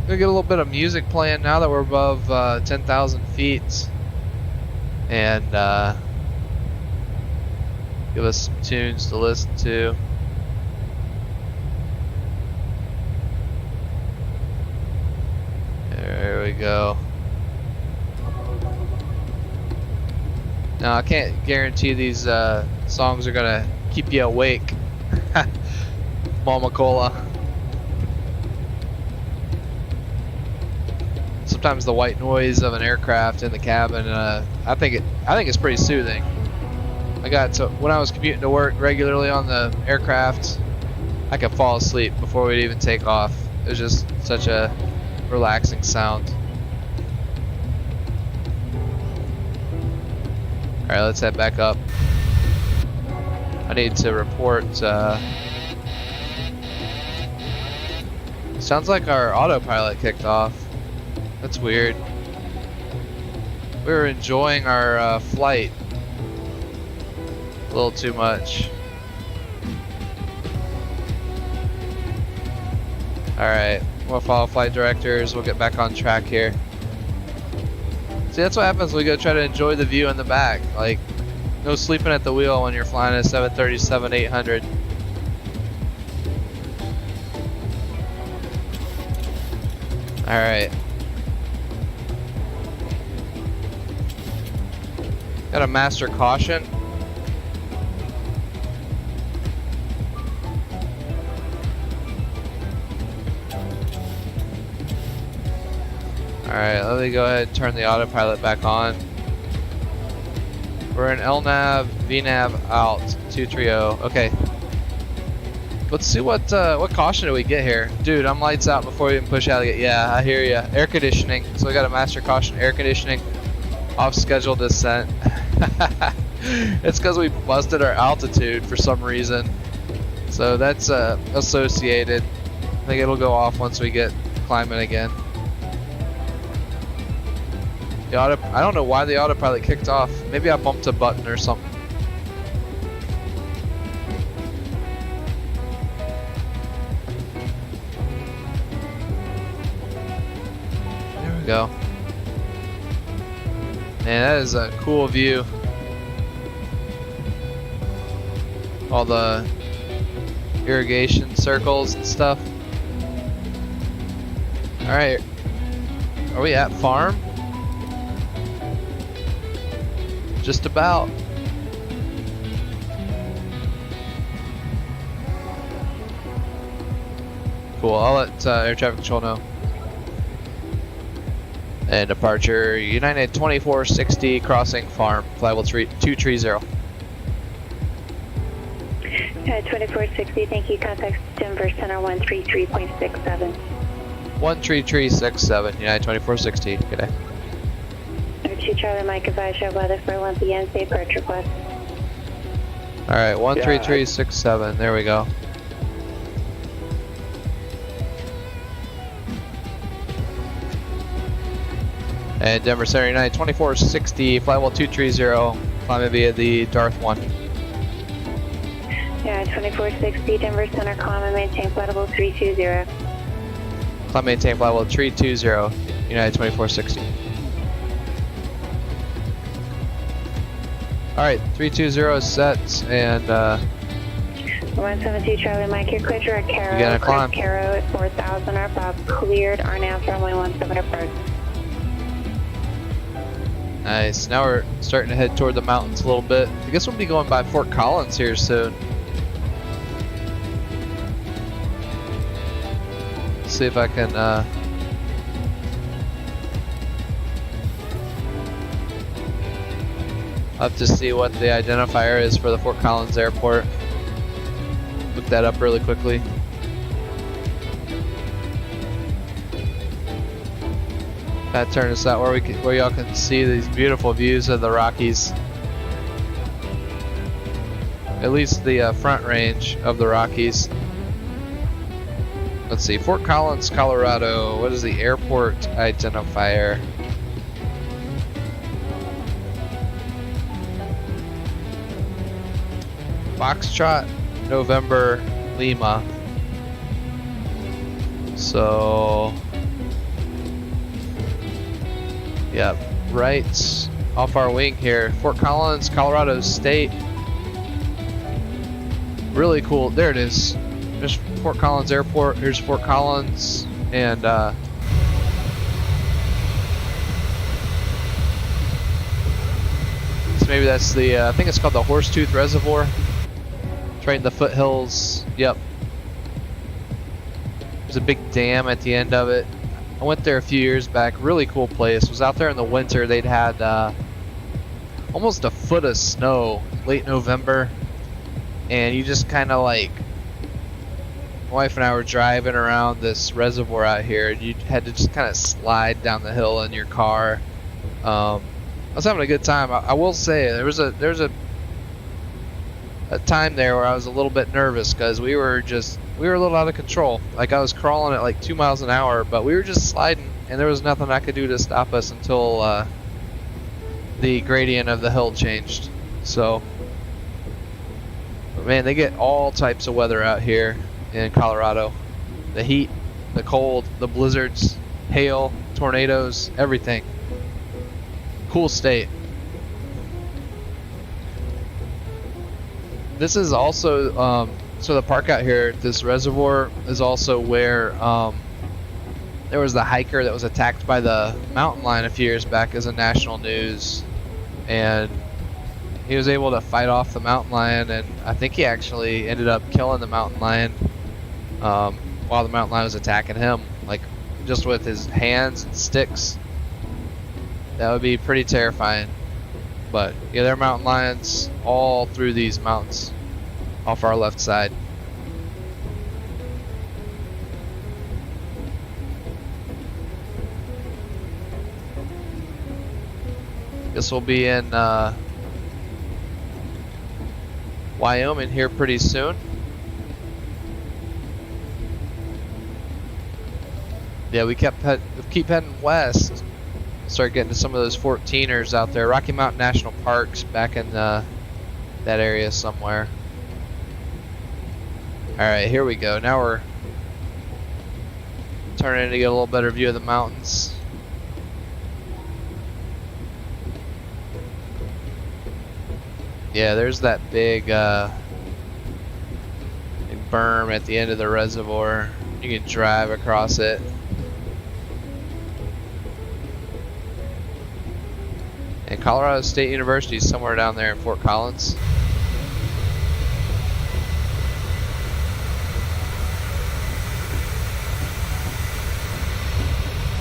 Gonna get a little bit of music playing now that we're above 10,000 feet, and give us some tunes to listen to. There we go. Now I can't guarantee these songs are gonna keep you awake. Mama Cola. Sometimes the white noise of an aircraft in the cabin, I think it's pretty soothing. I got to, when I was commuting to work regularly on the aircraft, I could fall asleep before we'd even take off. It was just such a relaxing sound. Alright, let's head back up. I need to report, sounds like our autopilot kicked off. That's weird. We were enjoying our flight a little too much. Alright, we'll follow flight directors. We'll get back on track here. See, that's what happens when we go try to enjoy the view in the back. Like, no sleeping at the wheel when you're flying a 737-800. Alright. Got a master caution. Alright, let me go ahead and turn the autopilot back on. We're in LNAV, VNAV out, 230. Okay. Let's see what caution do we get here. Dude, I'm lights out before we even push out. Yeah, I hear ya. Air conditioning. So we got a master caution, air conditioning, off schedule descent. It's because we busted our altitude for some reason. So that's associated. I think it'll go off once we get climbing again. I don't know why the autopilot kicked off. Maybe I bumped a button or something. There we go. Man, that is a cool view. All the irrigation circles and stuff. Alright. Are we at farm? Just about. Cool, I'll let air traffic control know. And departure, United 2460, crossing farm, flight level 230. 2460, thank you. Contact Denver Center 133.67. 13367, United 2460, good day. 2 Charlie Mike, advise your weather for Olympia, safe approach request. Alright, 13367, there we go. And Denver Center United 2460, flight level 230, climbing via the Darth 1. Yeah, 2460, Denver Center, climb and maintain flight level 320. Climb maintain flight level 320, United 2460. Alright, 320 is set, and 172 Charlie Mike, you're cleared to Caro. You gotta climb. Caro at 4,000 or above, cleared, are now runway 17 approach. nice. Now we're starting to head toward the mountains a little bit. I guess we'll be going by Fort Collins here soon. See if I can I'll have to see what the identifier is for the Fort Collins airport. Look that up really quickly. Gotta turn this out where y'all can see these beautiful views of the Rockies. At least the front range of the Rockies. Let's see, Fort Collins, Colorado. What is the airport identifier? Foxtrot, November, Lima. So, yeah, right off our wing here. Fort Collins, Colorado State. Really cool. There it is. There's Fort Collins Airport. Here's Fort Collins, and so maybe that's the I think it's called the Horsetooth Reservoir. It's right in the foothills. Yep. There's a big dam at the end of it. I went there a few years back. Really cool place. Was out there in the winter. They'd had almost a foot of snow late November, and you just kind of like, my wife and I were driving around this reservoir out here, and you had to just kind of slide down the hill in your car. I was having a good time. I will say there was a time there where I was a little bit nervous because we were a little out of control. Like I was crawling at like 2 miles an hour, but we were just sliding, and there was nothing I could do to stop us until the gradient of the hill changed. So, but man, they get all types of weather out here in Colorado. The heat, the cold, the blizzards, hail, tornadoes, everything. Cool state. This is also, so the park out here, this reservoir is also where there was the hiker that was attacked by the mountain lion a few years back as a national news. And he was able to fight off the mountain lion, and I think he actually ended up killing the mountain lion while the mountain lion was attacking him, like just with his hands and sticks. That would be pretty terrifying. But yeah, there are mountain lions all through these mountains off our left side. This will be in Wyoming here pretty soon. Yeah, we keep heading west. Start getting to some of those 14ers out there. Rocky Mountain National Park's back in that area somewhere. Alright, here we go. Now we're turning to get a little better view of the mountains. Yeah, there's that big berm at the end of the reservoir. You can drive across it. And Colorado State University is somewhere down there in Fort Collins.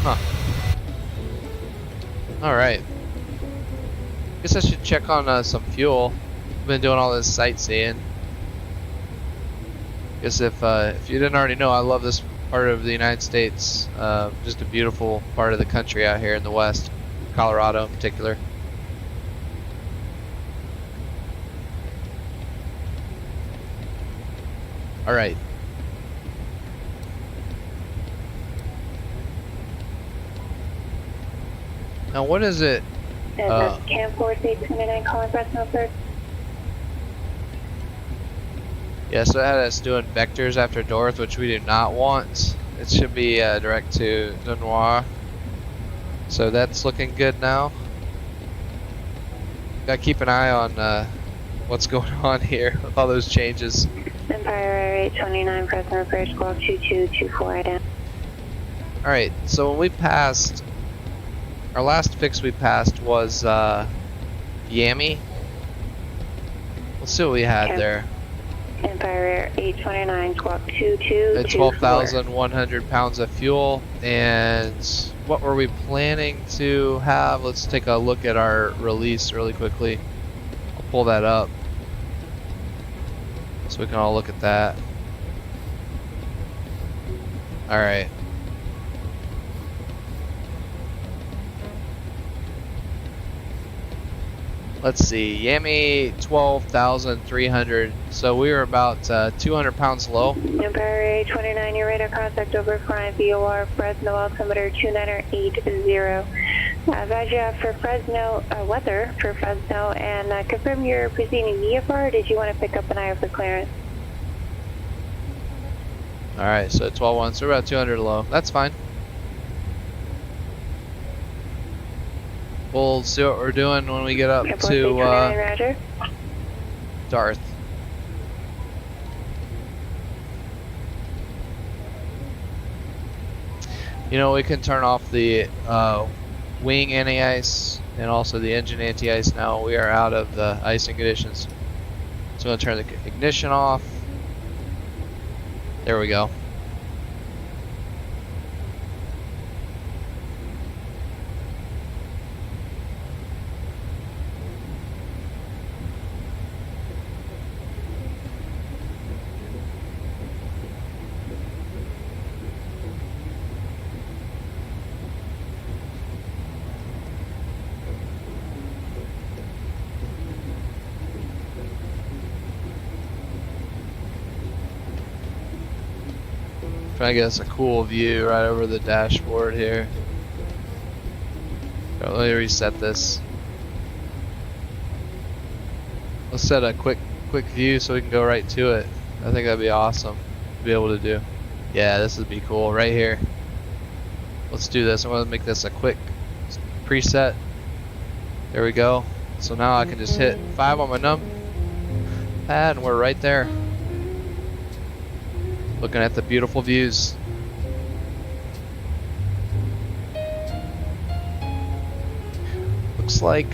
Huh. Alright. Guess I should check on some fuel. I've been doing all this sightseeing. Guess if you didn't already know, I love this part of the United States. Just a beautiful part of the country out here in the west. Colorado in particular. Alright. Now what is it? Cam 4829 calling Fresno, sir. Yeah, so it had us doing vectors after north, which we do not want. It should be direct to Denoir. So that's looking good now. Gotta keep an eye on what's going on here with all those changes. Empire 829 Fresno, Bridge, squawk 2224 item. Alright, so when we passed, our last fix we passed was Yami. Let's see what we had there. Empire 829 squawk 2224. At 12,100 pounds of fuel. And what were we planning to have? Let's take a look at our release really quickly. I'll pull that up so we can all look at that. Alright. Let's see, Yami 12,300. So we were about 200 pounds low. Empire 829, your radar contact over flying VOR Fresno altimeter 2980. Advise you for Fresno weather for Fresno, and confirm your proceeding VFR. Or did you want to pick up an eye for clearance? All right, so 12.1, so we're about 200 low. That's fine. We'll see what we're doing when we get up to Darth. You know, we can turn off the wing anti-ice and also the engine anti-ice now. We are out of the icing conditions. So I'm going to turn the ignition off. There we go. Trying to get us a cool view right over the dashboard here. Let me reset this. Let's set a quick view so we can go right to it. I think that'd be awesome to be able to do. Yeah, this would be cool right here. Let's do this. I'm going to make this a quick preset. There we go. So now I can just hit 5 on my numpad and we're right there. Looking at the beautiful views. Looks like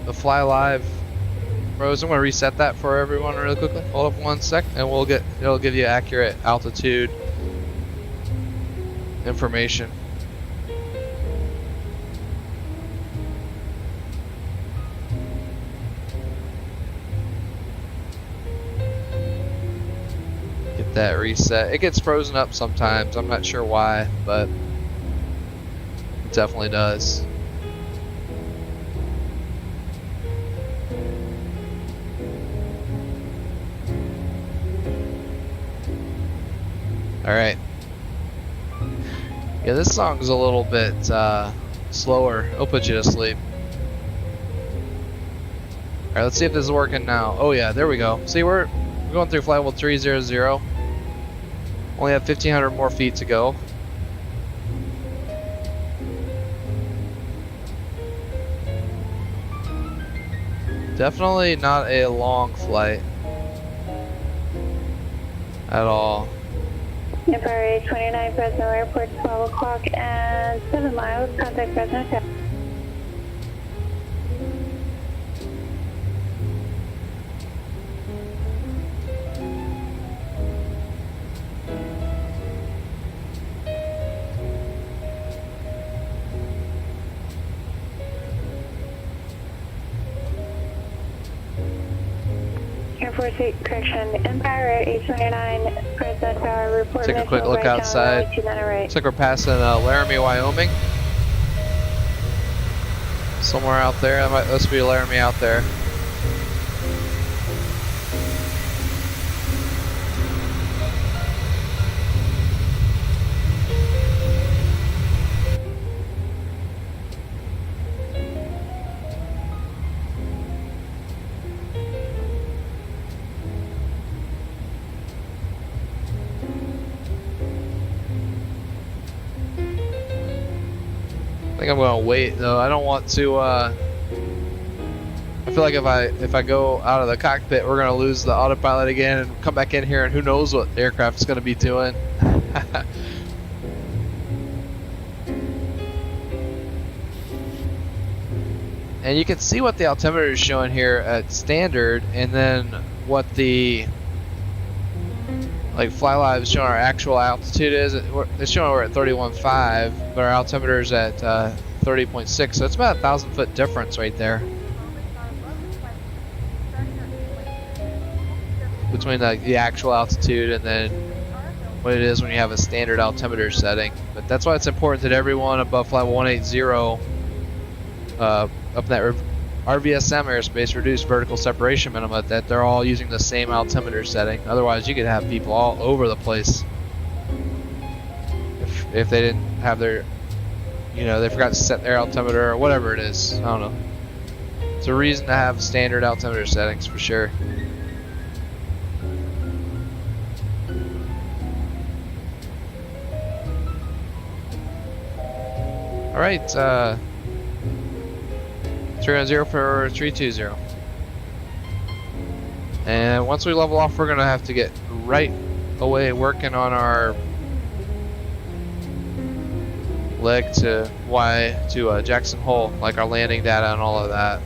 the fly live froze. I'm gonna reset that for everyone really quickly. Hold up 1 sec, and it'll give you accurate altitude information. Get that reset. It gets frozen up sometimes. I'm not sure why, but it definitely does. Alright. Yeah, this song's a little bit slower. It'll put you to sleep. Alright, let's see if this is working now. Oh yeah, there we go. See, we're going through flight level 300. Only have 1,500 more feet to go. Definitely not a long flight at all. Empire 829 Fresno Airport, 12 o'clock and 7 miles. Contact Fresno Tower. Air Force 8, correction, Empire 829 Fresno Tower, report. Take a quick look outside. Looks like we're passing Laramie, Wyoming. Somewhere out there. That must be Laramie out there. I think I'm gonna wait though. I don't want to. I feel like if I go out of the cockpit, we're gonna lose the autopilot again and come back in here, and who knows what the aircraft's gonna be doing. And you can see what the altimeter is showing here at standard, and then what the FlyLive is showing our actual altitude is. It's showing we're at 31.5, but our altimeter is at 30.6, so it's about 1,000 foot difference right there between the actual altitude and then what it is when you have a standard altimeter setting. But that's why it's important that everyone above flight 180 up in that RVSM airspace, reduced vertical separation minimum, that they're all using the same altimeter setting. Otherwise you could have people all over the place if they didn't have their, they forgot to set their altimeter or whatever it is. I don't know. It's a reason to have standard altimeter settings for sure. Alright, 310 for 320. And once we level off, we're going to have to get right away working on our leg to Jackson Hole, like our landing data and all of that.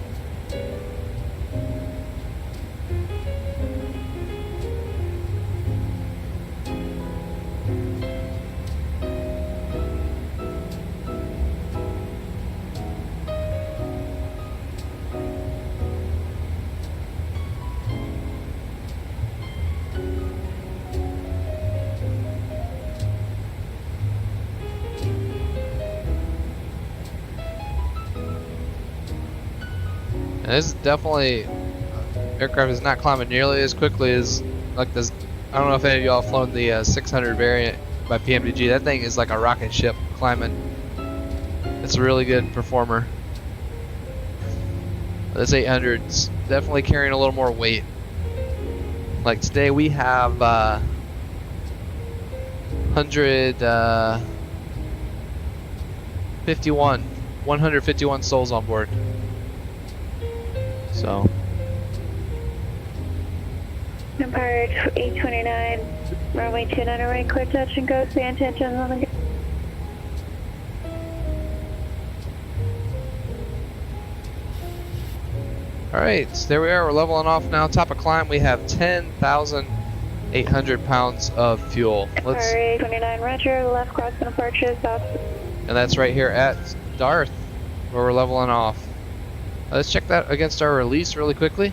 And this is definitely, aircraft is not climbing nearly as quickly as like this. I don't know if any of y'all have flown the 600 variant by PMDG. That thing is like a rocket ship climbing. It's a really good performer. This 800's definitely carrying a little more weight. Like today we have 151 souls on board. So Empire 829, runway 29 right, clear touch and go, stand attention on the. Alright, so there we are. We're leveling off now. Top of climb, we have 10,800 pounds of fuel. Alright, 29 Roger, left crossing approaches, south. And that's right here at Darth, where we're leveling off. Let's check that against our release really quickly.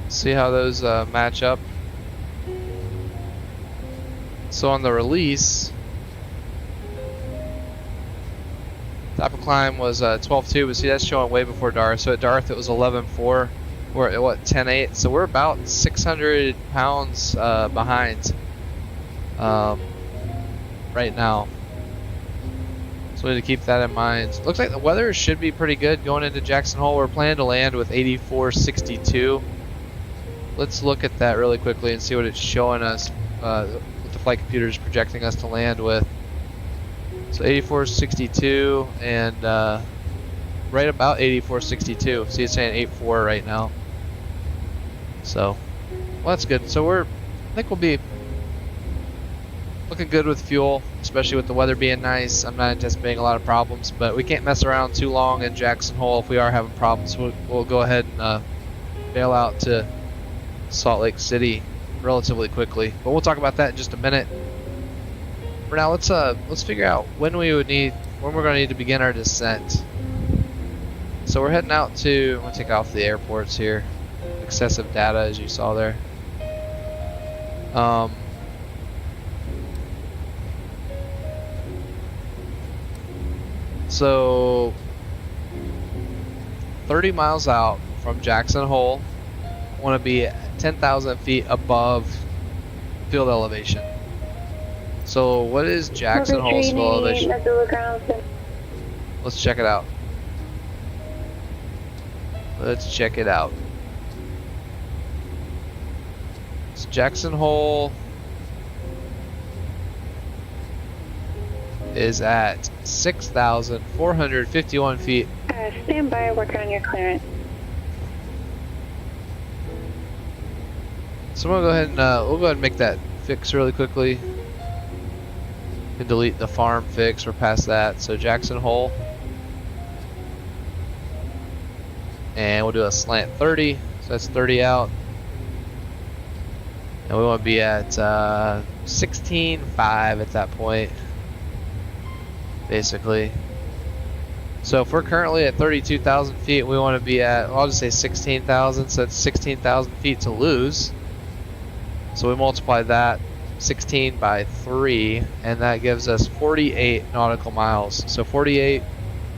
See how those match up. So on the release, top of climb was 12.2, but see that's showing way before Darth. So at Darth it was 11.4. We're at what, 10.8? So we're about 600 pounds behind right now. So we need to keep that in mind. Looks like the weather should be pretty good going into Jackson Hole. We're planning to land with 84.62. Let's look at that really quickly and see what it's showing us. What the flight computer is projecting us to land with. So 84.62 and right about 84.62. See, it's saying 8.4 right now. So, well, that's good. So I think we'll be looking good with fuel, especially with the weather being nice. I'm not anticipating a lot of problems, but we can't mess around too long in Jackson Hole. If we are having problems, we'll go ahead and bail out to Salt Lake City relatively quickly. But we'll talk about that in just a minute. For now, let's figure out when we're going to need to begin our descent. So we're heading out to, I'm going to take off the airports here. Excessive data, as you saw there. So 30 miles out from Jackson Hole, I want to be at 10,000 feet above field elevation. So what is Jackson Hole's field elevation? Let's check it out. Let's check it out. So Jackson Hole is at 6,451 feet. Stand by, work on your clearance. So I'm gonna go ahead and we'll go ahead and make that fix really quickly. And delete the farm fix. We're past that. So Jackson Hole, and we'll do a slant 30. So that's 30 out, and we want to be at 16.5 at that point, basically. So if we're currently at 32,000 feet, we want to be at, I'll just say 16,000. So that's 16,000 feet to lose. So we multiply that 16 by 3, and that gives us 48 nautical miles. So 48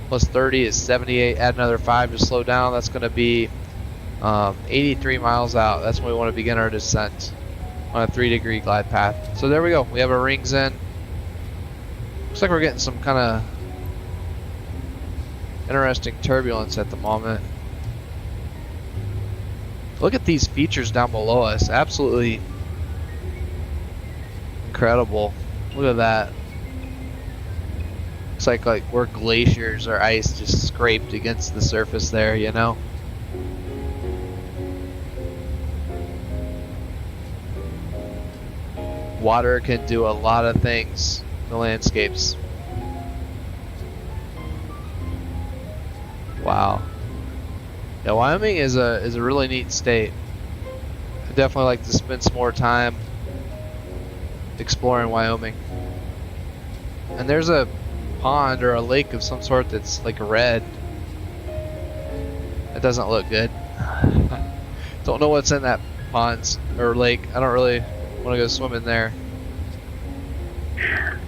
plus 30 is 78. Add another 5 to slow down. That's going to be 83 miles out. That's when we want to begin our descent on a 3-degree glide path. So there we go. We have our rings in. Looks like we're getting some kind of interesting turbulence at the moment. Look at these features down below us. Absolutely incredible. Look at that. It's like where glaciers or ice just scraped against the surface there, you know? Water can do a lot of things to landscapes. Wow. Yeah, Wyoming is a really neat state. I definitely like to spend some more time exploring Wyoming. And there's a pond or a lake of some sort that's like red. That doesn't look good. Don't know what's in that pond or lake. I don't really want to go swim in there.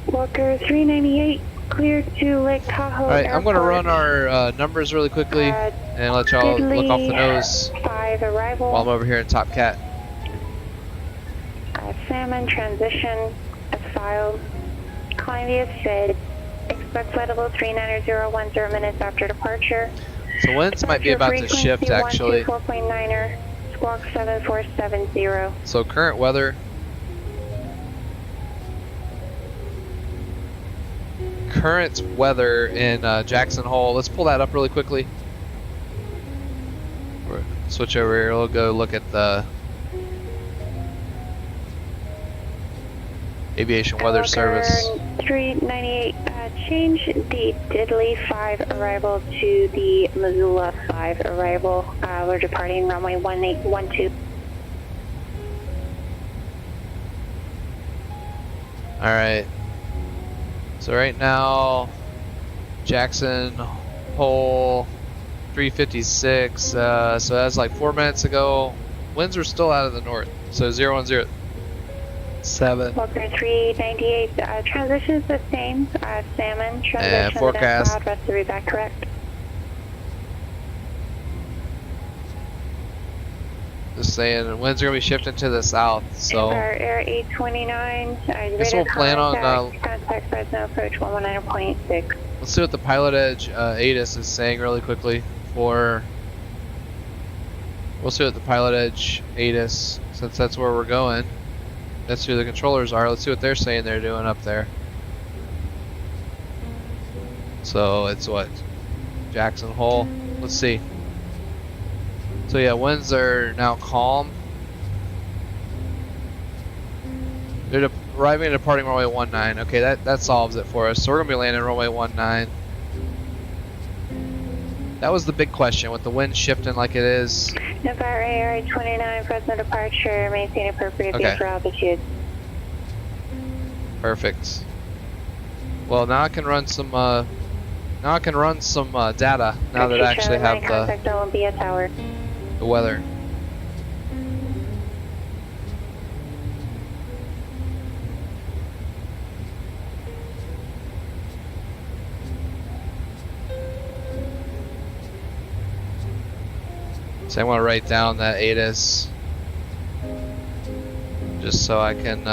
Walker 398, clear to Lake Tahoe. Alright, I'm going to run our numbers really quickly and let y'all look off the nose 5 arrival. while I'm over here in Top Cat. Salmon transition as filed. Climb via SID. Expect flight level 39010 minutes after departure. So winds might be about to shift actually. 4.9er, squawk 7470. So current weather. Current weather in Jackson Hole. Let's pull that up really quickly. Switch over here. We'll go look at the Aviation Weather Service. 398, change the Diddley 5 arrival to the Missoula 5 arrival. We're departing runway 1812. Alright. So right now, Jackson Hole 356. So that's like 4 minutes ago. Winds are still out of the north. So 0107. Walker 398, transition's the same. Salmon, transition And forecast. cloud, rest of the back correct. Just saying, winds are going to be shifting to the south. So Air 829, guess we'll plan on contact Fresno approach 119.6. let's see what the pilot edge ATIS is saying really quickly. We'll see what the pilot edge ATIS, since that's where we're going. That's who the controllers are. Let's see what they're saying they're doing up there. So it's what? Jackson Hole. Let's see. So yeah, winds are now calm. They're arriving and departing runway 19. Okay, that solves it for us. So we're gonna be landing runway 19. That was the big question with the wind shifting like it is. November Air 829, Fresno departure, maintain appropriate Okay. for altitude. Perfect. Well, now I can run some data. Now that I actually have contact Olympia Tower. the weather. So I want to write down that ATIS just so I can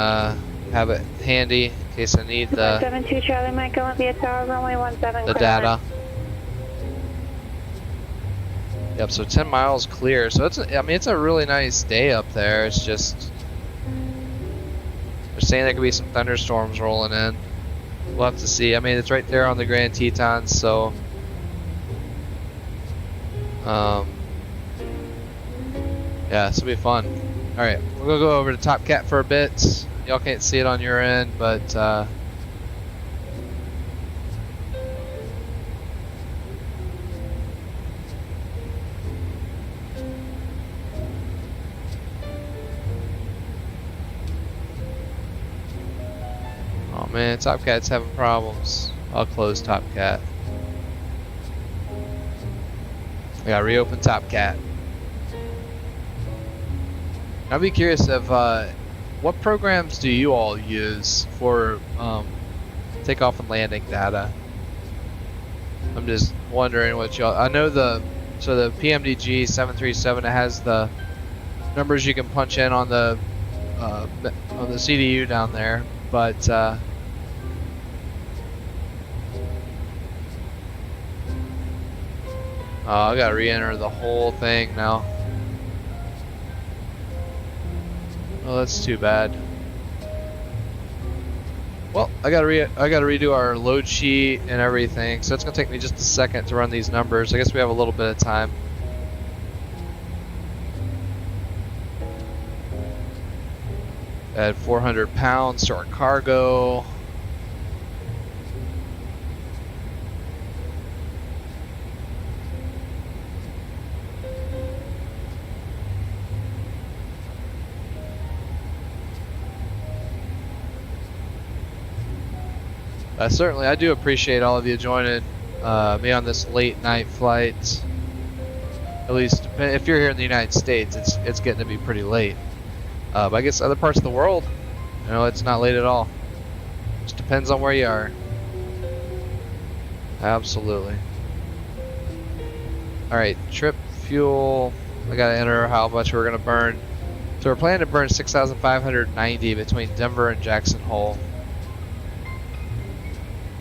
have it handy in case I need the 72 Charlie Mike Olympia Tower, runway 17. data. Yep, so 10 miles clear. So it's a really nice day up there. It's just they're saying there could be some thunderstorms rolling in. We'll have to see. I mean, it's right there on the Grand Tetons, so yeah, this will be fun. All right, we're gonna go over to Top Cat for a bit. Y'all can't see it on your end, but oh man, Top Cat's having problems. I'll close Top Cat. I gotta reopen Top Cat. I'd be curious of what programs do you all use for takeoff and landing data? I'm just wondering what y'all. I know the PMDG 737, it has the numbers you can punch in on the CDU down there, but oh, I gotta re-enter the whole thing now. Oh, that's too bad. Well, I gotta redo our load sheet and everything, so it's gonna take me just a second to run these numbers. I guess we have a little bit of time. Add 400 pounds to our cargo. Certainly, I do appreciate all of you joining me on this late night flight. At least if you're here in the United States, it's getting to be pretty late. But I guess other parts of the world, you know, it's not late at all. Just depends on where you are. Absolutely. All right, trip fuel. I gotta enter how much we're gonna burn. So we're planning to burn 6,590 between Denver and Jackson Hole.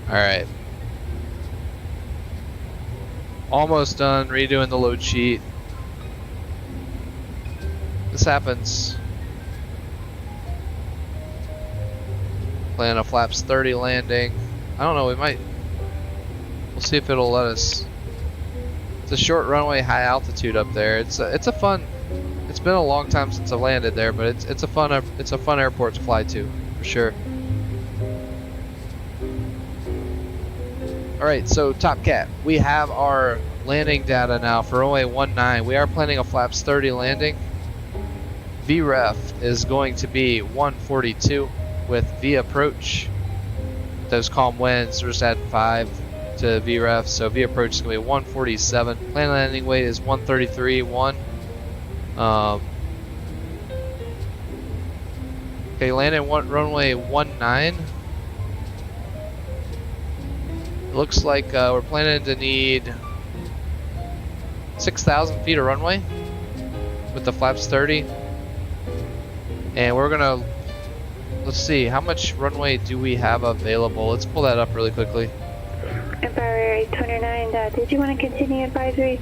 Alright. Almost done redoing the load sheet. This happens. Plan a flaps 30 landing. I don't know, we'll see if it'll let us. It's a short runway, high altitude up there. It's a fun. It's been a long time since I've landed there, but it's a fun airport to fly to, for sure. Alright, so Top Cat, we have our landing data now for runway 19. We are planning a flaps 30 landing. VREF is going to be 142 with V approach. Those calm winds, we're just adding 5 to VREF, so V approach is going to be 147. Planned landing weight is 133.1. Okay, landing runway 19. It looks like we're planning to need 6,000 feet of runway with the flaps 30. And we're gonna, let's see, how much runway do we have available? Let's pull that up really quickly. Empire 829, did you want to continue advisory?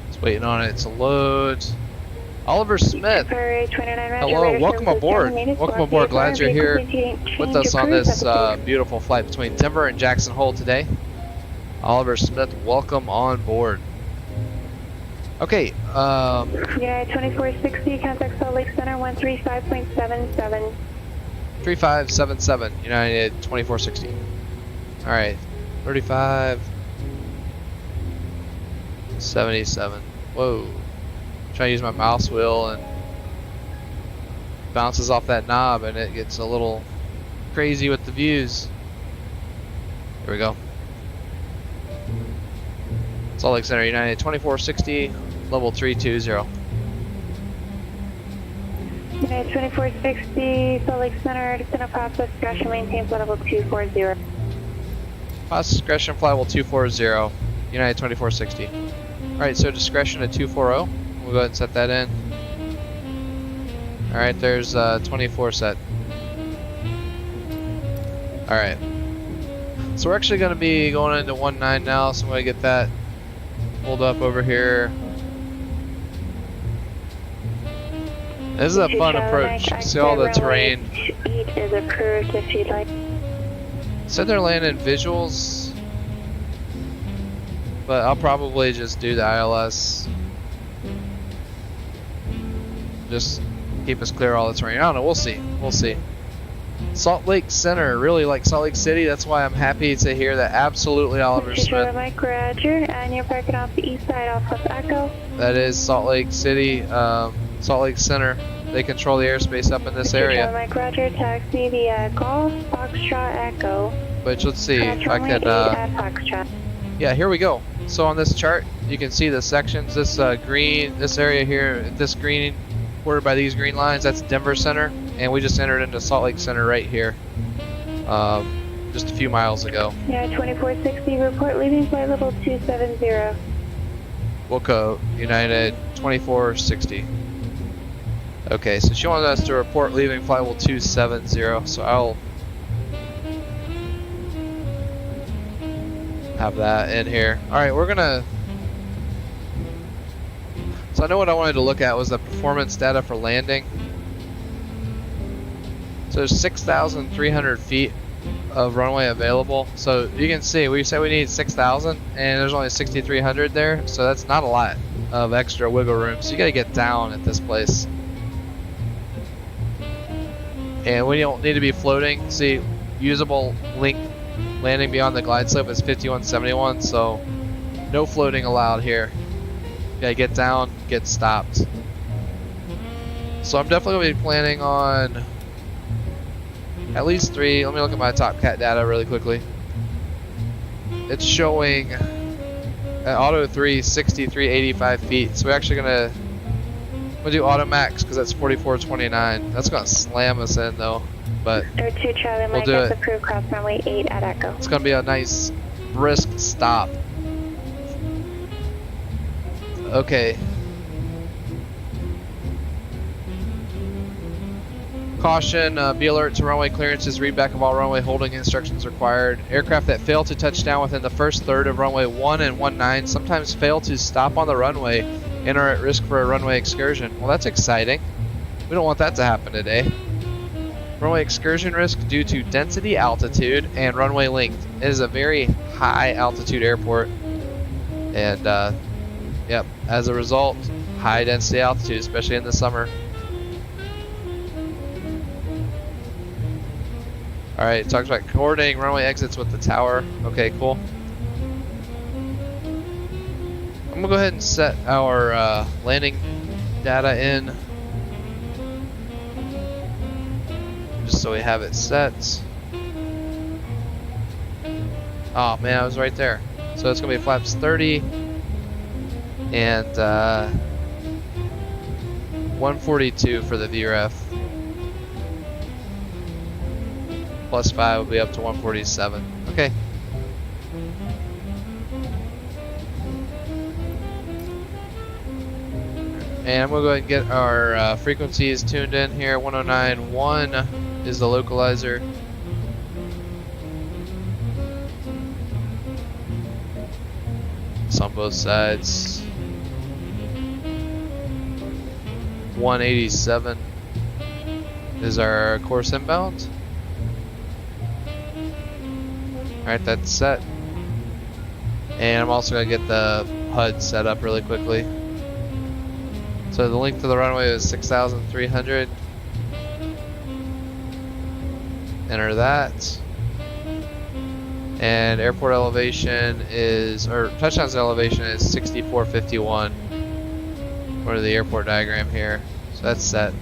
Just waiting on it to load. Oliver Smith, Empire 829, Roger, hello, radar welcome services aboard. terminated. Welcome aboard, glad you're here Change with us on approved. this beautiful flight between Denver and Jackson Hole today. Oliver Smith, welcome on board. Okay, United 2460, contact Salt Lake Center 135.77. 3577, United 2460. Alright, 3577. Whoa. Trying to use my mouse wheel and bounces off that knob and it gets a little crazy with the views. Here we go. Salt Lake Center, United 2460, level 320. United 2460, Salt Lake Center, descend of process, discretion maintains level 240. Process discretion, flight level 240, United 2460. Alright, so discretion at 240. We'll go ahead and set that in. Alright, there's 24 set. Alright. So we're actually going to be going into 19 now, so I'm going to get that pulled up over here. This is a fun approach. See all the terrain. 8 is approved if you'd like. Said they're landing visuals, but I'll probably just do the ILS. Just keep us clear all the terrain. I don't know, we'll see. We'll see. Salt Lake Center, really like Salt Lake City. That's why I'm happy to hear that. Absolutely, Oliver Smith. Mike, Roger, and you're parking off the east side off of Echo. That is Salt Lake City, Salt Lake Center. They control the airspace up in this area. Mike, Roger, taxi via Golf, Foxtrot, Echo. Which, let's see if I can. Yeah, here we go. So on this chart, you can see the sections. This green, this area here, this green, bordered by these green lines, that's Denver Center, and we just entered into Salt Lake Center right here, just a few miles ago. Yeah, 2460, report leaving flight level 270. Wilco, United 2460. Okay, so she wanted us to report leaving flight level 270, so I'll have that in here. Alright, we're gonna... So I know what I wanted to look at was the performance data for landing. So there's 6,300 feet of runway available. So you can see, we said we need 6,000 and there's only 6,300 there. So that's not a lot of extra wiggle room. So you gotta get down at this place. And we don't need to be floating. See, usable length landing beyond the glide slope is 5171, so no floating allowed here. You gotta get down, get stopped. So I'm definitely gonna be planning on at least 3. Let me look at my Top Cat data really quickly. It's showing at Auto 3, 6385 feet. So we're actually gonna do Auto Max because that's 4429. That's gonna slam us in though, but Third 2 Charlie, we'll Mike, do that's it. approved, cross runway 8 at Echo. It's gonna be a nice brisk stop. Okay. Caution, be alert to runway clearances, read back of all runway holding instructions required. Aircraft that fail to touch down within the first third of runway 1 and 19 sometimes fail to stop on the runway and are at risk for a runway excursion. Well, that's exciting. We don't want that to happen today. Runway excursion risk due to density, altitude, and runway length. It is a very high altitude airport. And, yep, as a result, high density altitude, especially in the summer. Alright, talks about coordinating runway exits with the tower. Okay, cool. I'm gonna go ahead and set our landing data in, just so we have it set. Oh man, I was right there. So it's gonna be flaps 30 and 142 for the VREF. Plus 5 will be up to 147. Okay. And I'm gonna go ahead and get our frequencies tuned in here. 109.1 is the localizer. It's on both sides. 187 is our course inbound. Alright, that's set. And I'm also gonna get the HUD set up really quickly. So the length of the runway is 6,300. Enter that. And airport elevation is, or touchdown's elevation is 6451 for the airport diagram here. So that's set.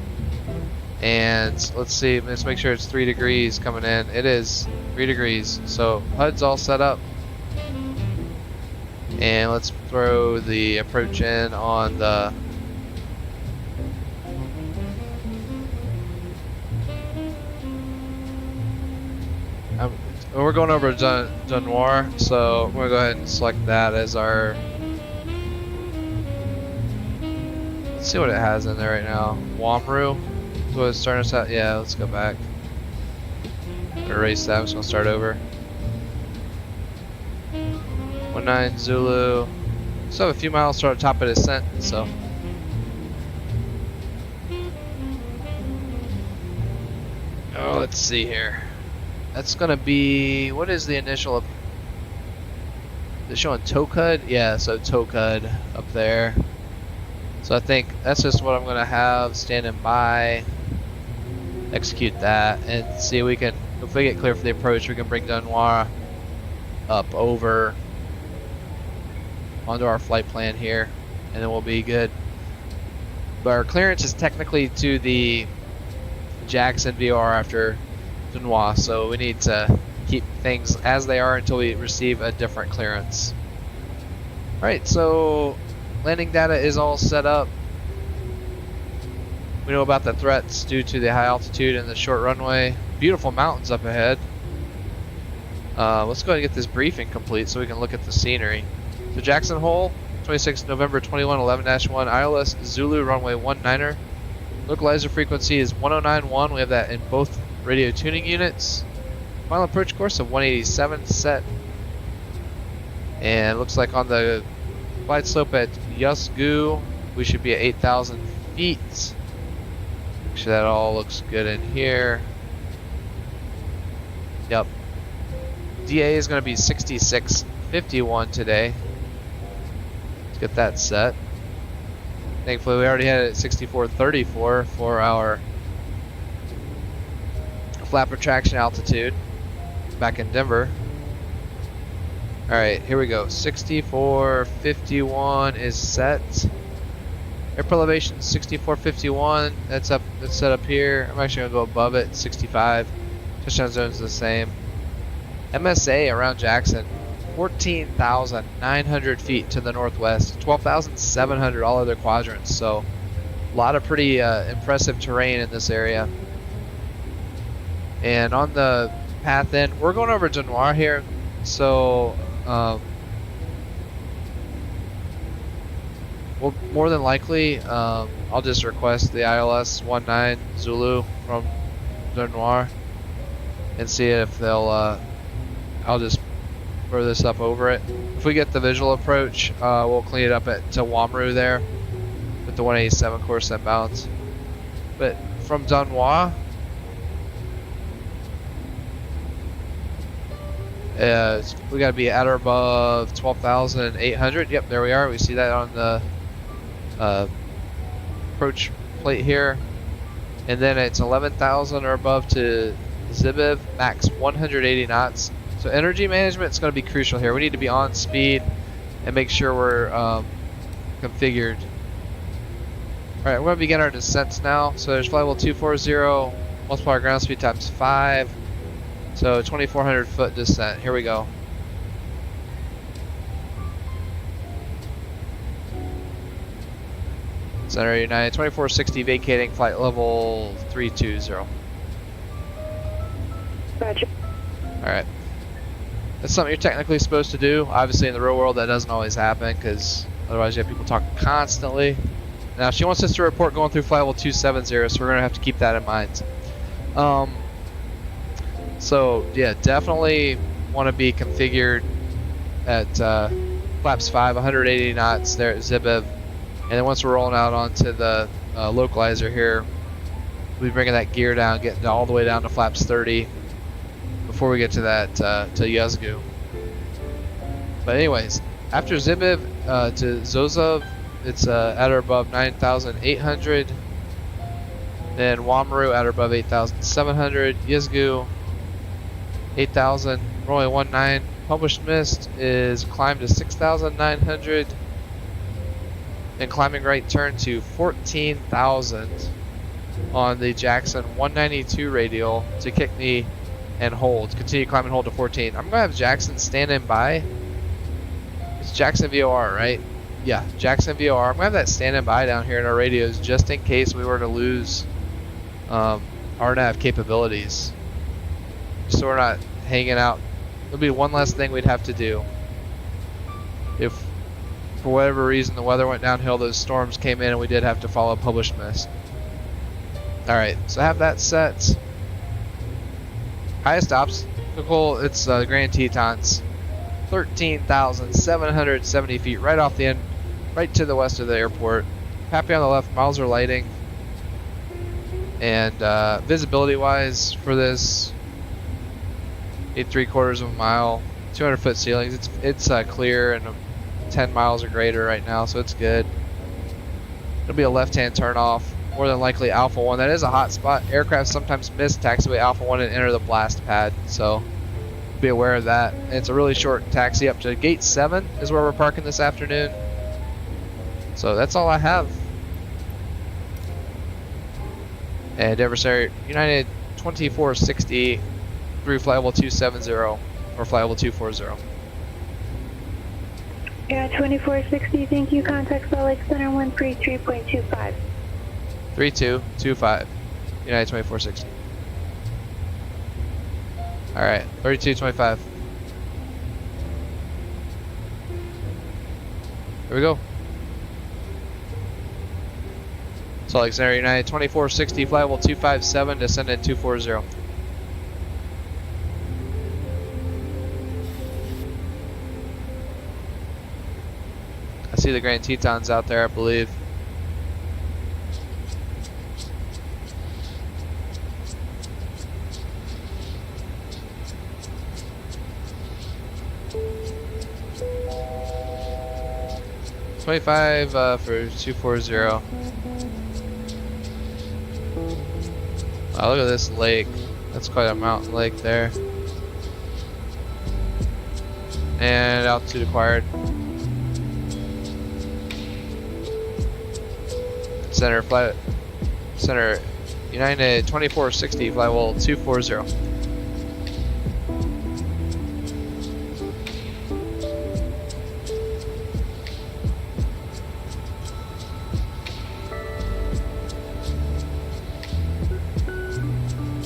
And let's see, let's make sure it's 3 degrees coming in. It is 3 degrees. So HUD's all set up. And let's throw the approach in on the we're going over Denoir, so I'm going to go ahead and select that as our... Let's see what it has in there right now. Wamru is what it's starting us out. Yeah, let's go back. Erase that, I'm just going to start over. 19 Zulu. Still have a few miles to our top of descent, so... Oh, let's see here. That's gonna be, what is the initial? They're showing Tokud? Yeah, so Tokud up there. So I think that's just what I'm gonna have standing by. Execute that and see if we can, if we get clear for the approach, we can bring Denoir up over onto our flight plan here, and then we'll be good. But our clearance is technically to the Jackson VOR after Denoir, so we need to keep things as they are until we receive a different clearance. Alright, so landing data is all set up. We know about the threats due to the high altitude and the short runway. Beautiful mountains up ahead. Let's go ahead and get this briefing complete so we can look at the scenery. So Jackson Hole, 26 November 21, 11-1, ILS Zulu runway 19er. Localizer frequency is 109.1. We have that in both radio tuning units. Final approach course of 187 set. And looks like on the glide slope at Yusgu, we should be at 8,000 feet. Make sure that all looks good in here. Yep. DA is going to be 6651 today. Let's get that set. Thankfully, we already had it at 6434 for our flap retraction altitude back in Denver. Alright, here we go. 6451 is set. Airport elevation 6451. That's up. That's set up here. I'm actually gonna go above it. 65. Touchdown zone is the same. MSA around Jackson, 14,900 feet to the northwest. 12,700 all other quadrants. So a lot of pretty impressive terrain in this area. And on the path in, we're going over Denoir here, so well, more than likely, I'll just request the ILS 19 Zulu from Denoir and see if they'll, I'll just throw this up over it. If we get the visual approach, we'll clean it up to Wamru there with the 187 course inbound. But from Denoir, we gotta be at or above 12,800. Yep, there we are. We see that on the approach plate here. And then it's 11,000 or above to Zibiv, max 180 knots. So energy management is going to be crucial here. We need to be on speed and make sure we're configured. Alright, we're going to begin our descents now. So there's flight level 240, multiply our ground speed times 5. So 2,400 foot descent. Here we go. Center United 2460 vacating flight level 320. Roger. Alright. That's something you're technically supposed to do. Obviously in the real world that doesn't always happen because otherwise you have people talking constantly. Now she wants us to report going through flight level 270, so we're going to have to keep that in mind. So yeah, definitely want to be configured at flaps 5, 180 knots there at Zibiv. And then once we're rolling out onto the localizer here, we'll be bringing that gear down, getting all the way down to flaps 30 before we get to that to Yuzgu. But anyways, after Zibiv to Zozov, it's at or above 9,800. Then Wamaru at or above 8,700. Yuzgu 8,000. Runway 19. Published mist is climbed to 6,900. Then climbing right turn to 14,000 on the Jackson 192 radial to kick me and hold. Continue climb and hold to 14. I'm going to have Jackson standing by. It's Jackson VOR, right? Yeah, Jackson VOR. I'm going to have that standing by down here in our radios just in case we were to lose RNAV capabilities. So we're not hanging out. It'll be one less thing we'd have to do if for whatever reason the weather went downhill, those storms came in and we did have to follow published mist. Alright, so have that set. Highest obstacle, it's Grand Tetons. 13,770 feet right off the end, right to the west of the airport. Happy on the left, miles are lighting. And visibility wise for this, 8¾ of a mile, 200 foot ceilings. It's clear and 10 miles or greater right now, so it's good. It'll be a left-hand turn off, more than likely Alpha 1. That is a hot spot. Aircraft sometimes miss taxiway Alpha 1 and enter the blast pad, so be aware of that. And it's a really short taxi up to gate 7 is where we're parking this afternoon. So that's all I have. And adversary United 2460 through flight level 270 or flight level 240. Yeah, 2460, thank you. Contact Salt Lake Center 133.25. 3225. United 2460. Alright, 3225. Here we go. Salt Lake Center United 2460, flight level 257, descend in 240. I see the Grand Tetons out there, I believe. $25 for 240. Wow, look at this lake. That's quite a mountain lake there. And altitude acquired. Center United 2460, flight level 240.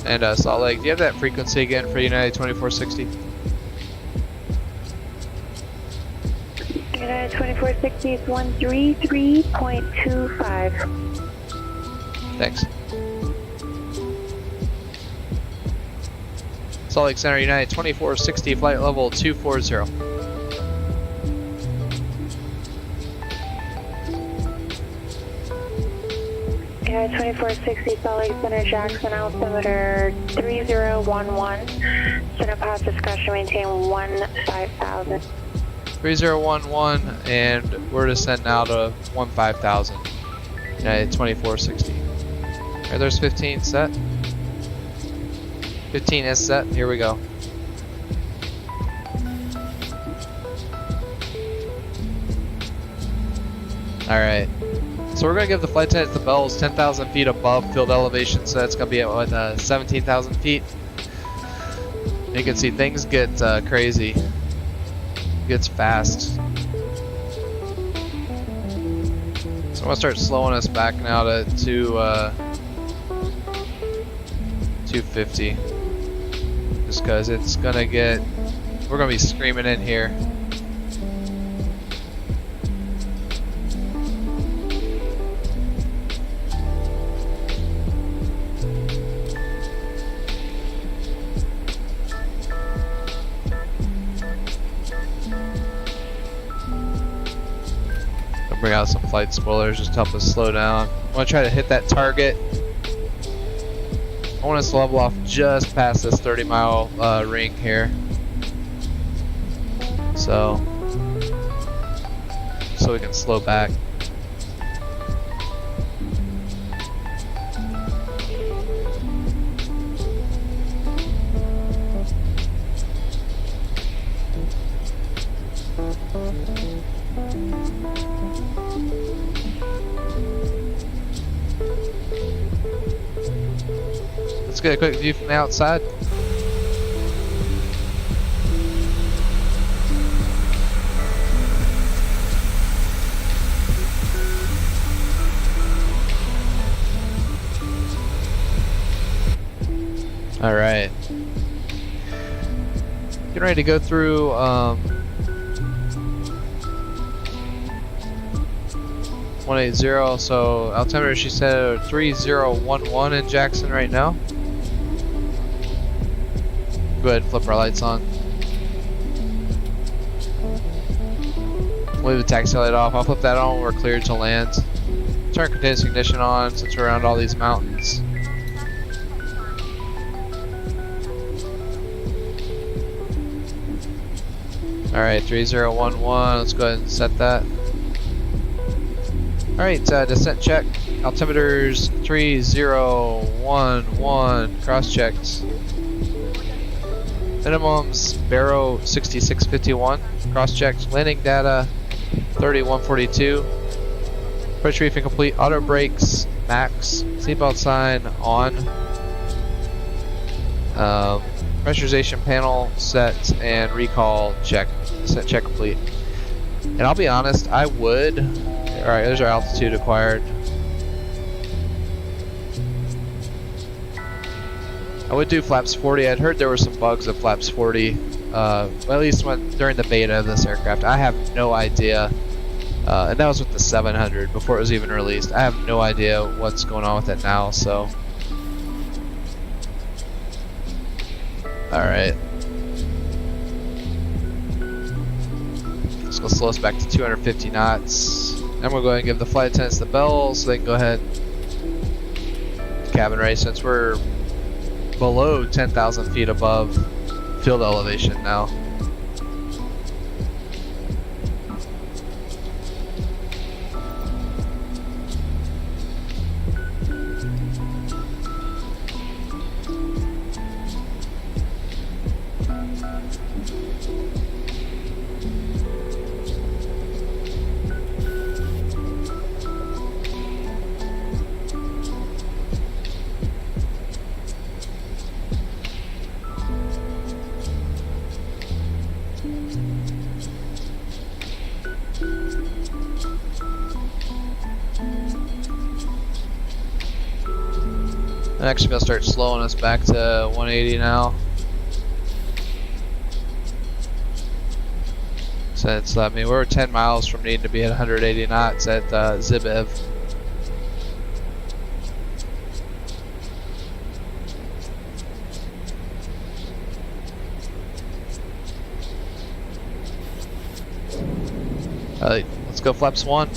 And Salt Lake, do you have that frequency again for United 2460? United 2460 is 133.25. Thanks. Salt Lake Center United 2460, flight level 240. United 2460, Salt Lake Center, Jackson, altimeter 3011. Center path discretion, maintain 15,000. 3011, and we're descending now to 15,000. United 2460. Alright, there's 15 set. 15 is set. Here we go. Alright. So we're going to give the flight attendants the bells 10,000 feet above field elevation, so that's going to be at 17,000 feet. You can see things get crazy. It gets fast. So I'm going to start slowing us back now to 250. Just because it's going to get... We're going to be screaming in here. Bring out some flight spoilers just to help us slow down. I want to try to hit that target. I want us to level off just past this 30-mile ring here. So we can slow back. Let's get a quick view from the outside. All right. Getting ready to go through 180. So altimeter, she said 3011 in Jackson right now. Go ahead and flip our lights on. Leave the taxi light off. I'll flip that on when we're cleared to land. Turn continuous ignition on since we're around all these mountains. Alright, 3011. Let's go ahead and set that. Alright, descent check. Altimeter's 3011. Cross checked. Minimums Barrow 6651. Cross checked. Landing data 3142. Approach briefing complete. Auto brakes max. Seatbelt sign on. Pressurization panel set and recall check. Set check complete. And I'll be honest, I would. Alright, there's our altitude acquired. I would do flaps 40. I'd heard there were some bugs of flaps 40, at least during the beta of this aircraft. I have no idea, and that was with the 700 before it was even released. I have no idea what's going on with it now. So, all right, let's go slow us back to 250 knots. Then we'll go ahead and give the flight attendants the bells so they can go ahead cabin race since we're below 10,000 feet above field elevation now. I'm actually gonna start slowing us back to 180 now. Since I mean we're 10 miles from needing to be at 180 knots at Zibiv. Alright, let's go flaps 1.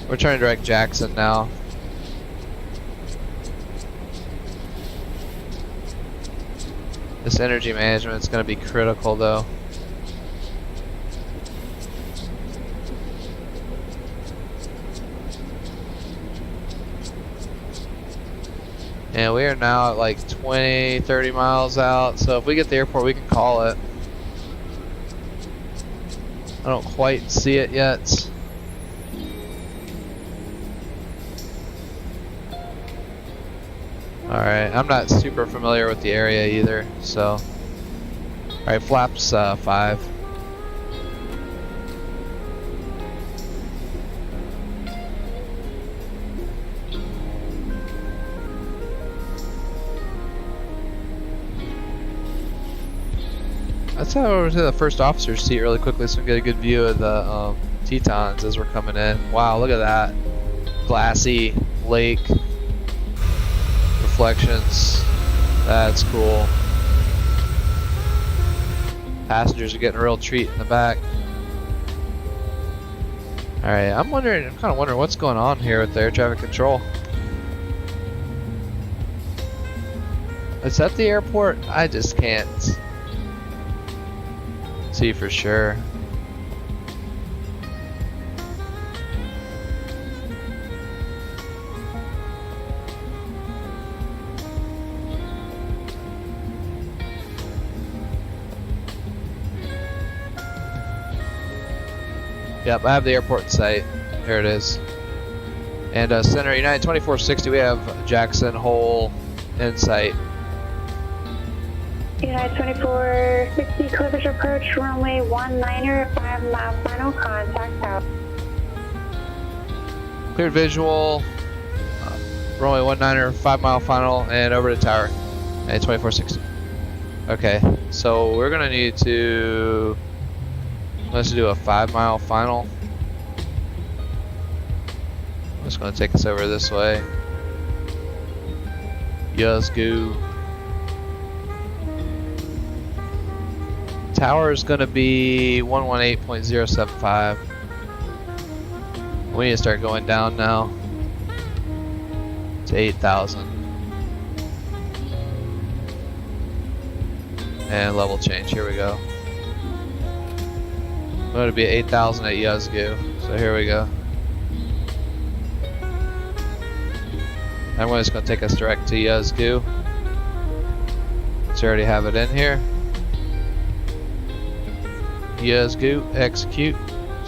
We're trying to direct Jackson now. This energy management is going to be critical though. And we are now at like 20, 30 miles out. So if we get to the airport, we can call it. I don't quite see it yet. Alright, I'm not super familiar with the area either, so. Alright, flaps 5. Let's head over to the first officer's seat really quickly so we can get a good view of the Tetons as we're coming in. Wow, look at that. Glassy lake reflections. That's cool. Passengers are getting a real treat in the back. Alright, I'm kind of wondering what's going on here with the air traffic control. Is that the airport? I just can't see for sure. Yep, I have the airport in sight. There it is. And Center United 2460, we have Jackson Hole in sight. United 2460, Clippers approach, runway 19er, 5 mile final, contact out. Cleared visual, runway 19er, 5 mile final, and over to tower. United 2460. Okay, so we're gonna need to, let's do a 5 mile final. Just gonna take us over this way. Yazgoo. Tower is gonna be 118.075. We need to start going down now to 8,000. And level change, here we go. It's going to be 8,000 at Yazgoo, so here we go. I'm just going to take us direct to Yazgoo. Let's already have it in here. Yazgoo, execute,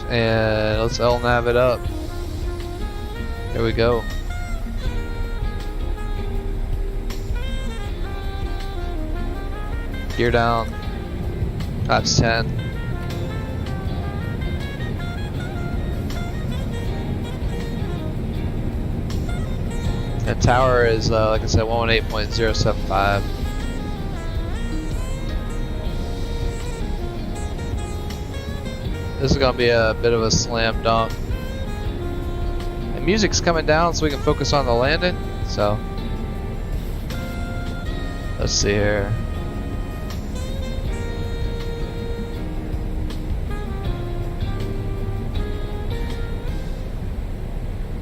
and let's LNAV it up. Here we go. Gear down. That's 10. And tower is, like I said, 118.075. This is going to be a bit of a slam dunk. And music's coming down so we can focus on the landing. So, let's see here.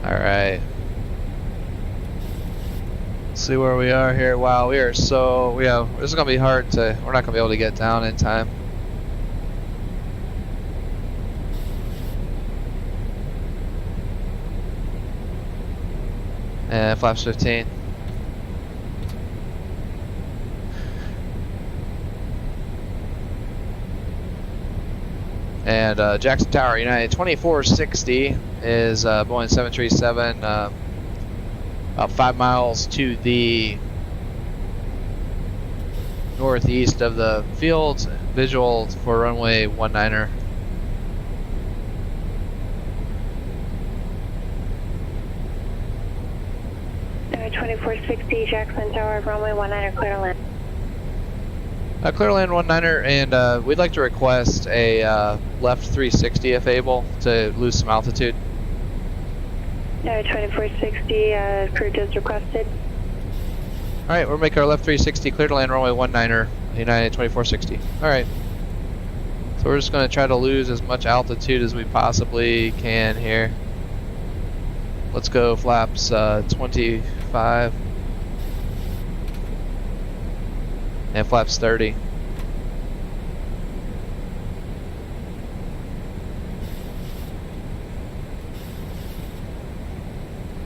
Alright. See where we are here. Wow, we are so, this is going to be hard to, we're not going to be able to get down in time. And flaps 15. And Jackson Tower, United 2460 is Boeing 737, about 5 miles to the northeast of the field. Visual for runway 19er. United 2460, Jackson Tower, runway 19er, clear to land. Clear land 19er, and we'd like to request a left 360 if able to lose some altitude. 2460, crew just requested. Alright, we'll make our left 360, clear to land runway 19er, United 2460. Alright. So we're just going to try to lose as much altitude as we possibly can here. Let's go flaps 25. And flaps 30.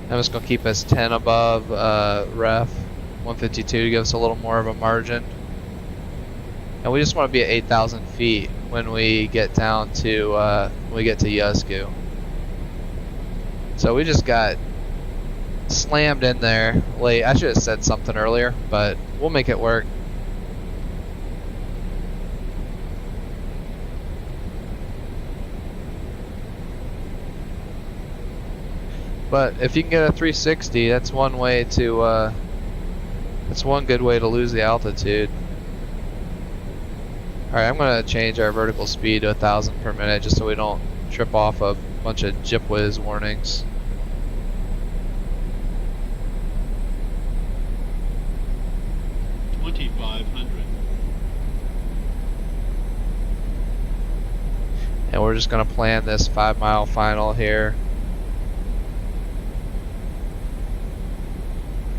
I'm just going to keep us 10 above ref. 152 to give us a little more of a margin. And we just want to be at 8,000 feet when we get down to Yuzgu. So we just got slammed in there late. I should have said something earlier, but we'll make it work. But if you can get a 360, that's one way to that's one good way to lose the altitude. Alright, I'm gonna change our vertical speed to 1,000 per minute just so we don't trip off a bunch of jip-whiz warnings. And we're just gonna plan this 5-mile final here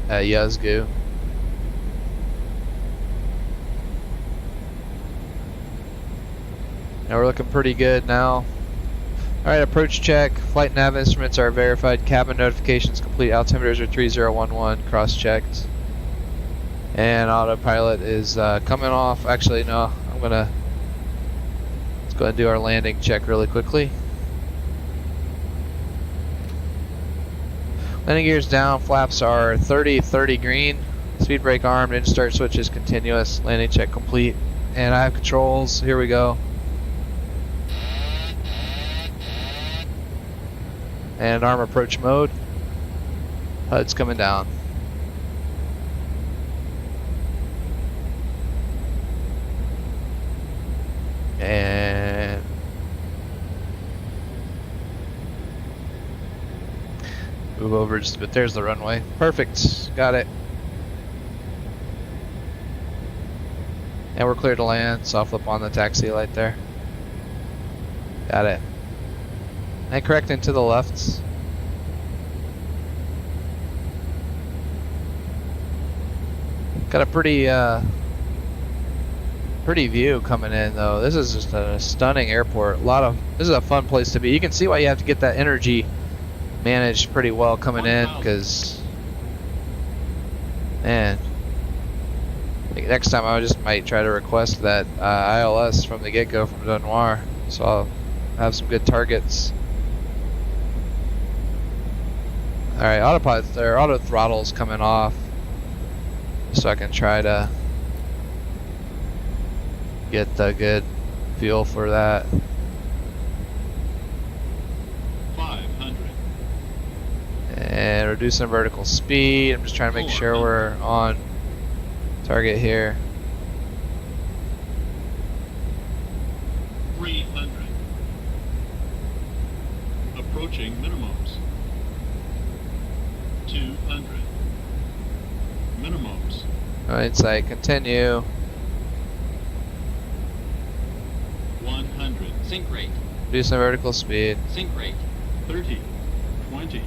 at Yuzgu. Now we're looking pretty good now. Alright, approach check. Flight nav instruments are verified. Cabin notifications complete. Altimeters are 3011. Cross checked. And autopilot is coming off. Actually, no. Let's go ahead and do our landing check really quickly. Landing gears down. Flaps are 30 green. Speed brake armed. Engine start switch is continuous. Landing check complete. And I have controls. Here we go. And arm approach mode. HUD's coming down. And move over just a bit. There's the runway. Perfect. Got it. And we're clear to land. Soft flip on the taxi light there. Got it. And correcting to the left. Got a pretty view coming in though. This is just a stunning airport. This is a fun place to be. You can see why you have to get that energy managed pretty well coming in, because man, I think next time I just might try to request that ILS from the get-go from Denoir, so I'll have some good targets. Alright, auto throttle's coming off, so I can try to get the good feel for that. 500. And reducing vertical speed. I'm just trying to make sure we're on target here. 300. Approaching minimums. 200. Minimums. Insight, continue. 100. Sync rate. Reducing vertical speed. Sync rate. 30. 20.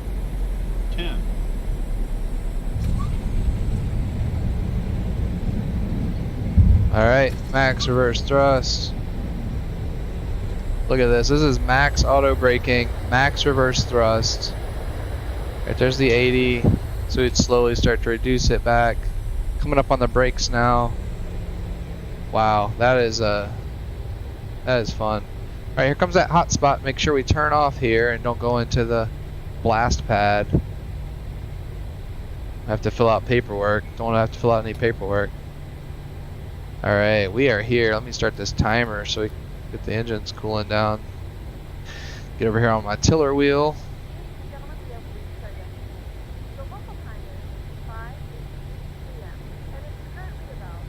10. Alright, max reverse thrust. Look at this. This is max auto braking, max reverse thrust. Right, there's the 80. So we'd slowly start to reduce it back. Coming up on the brakes now. Wow, that is fun. Alright, here comes that hot spot. Make sure we turn off here and don't go into the blast pad. I have to fill out paperwork. Don't want to have to fill out any paperwork. Alright, we are here. Let me start this timer so we can get the engines cooling down. Get over here on my tiller wheel.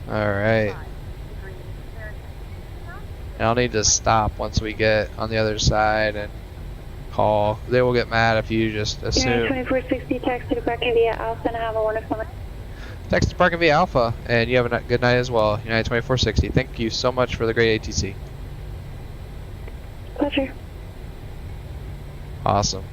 Alright. And I'll need to stop once we get on the other side and call. They will get mad if you just assume. United 2460, text to Parking via Alpha and have a wonderful night. Text to Parking via Alpha, and you have a good night as well. United 2460. Thank you so much for the great ATC. Pleasure. Awesome.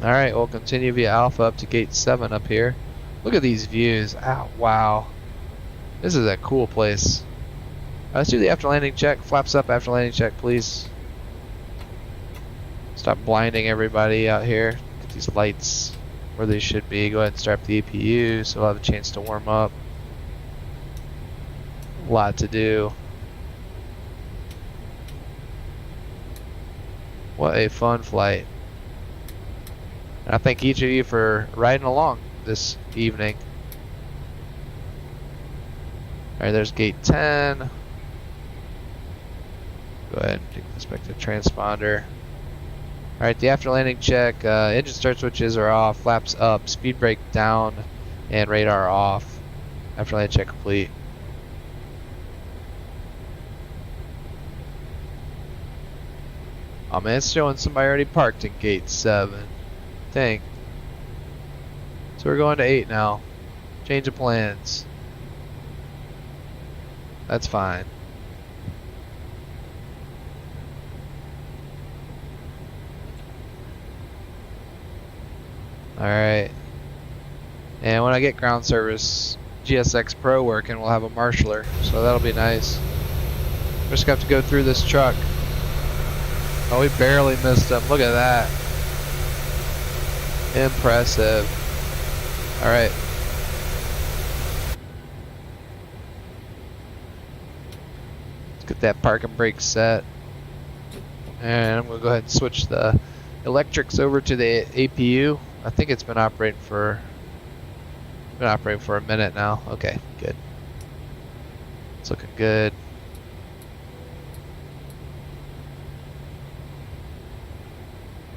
Alright, we'll continue via Alpha up to gate 7 up here. Look at these views. Ow, wow. This is a cool place. Let's do the after landing check. Flaps up after landing check, please. Stop blinding everybody out here. Get these lights where they should be. Go ahead and start up the APU so we'll have a chance to warm up. A lot to do. What a fun flight. And I thank each of you for riding along this evening. Alright, there's gate 10. Go ahead and take this back to transponder. Alright, the after landing check, engine start switches are off, flaps up, speed brake down, and radar off. After landing check complete. Oh man, it's showing somebody already parked in gate 7. Dang. So we're going to 8 now. Change of plans. That's fine. Alright. And when I get ground service GSX Pro working, we'll have a marshaller. So that'll be nice. Just have to go through this truck. Oh, we barely missed him. Look at that. Impressive. Alright. Let's get that park and brake set. And I'm going to go ahead and switch the electrics over to the APU. I think it's been operating for a minute now. Okay, good. It's looking good.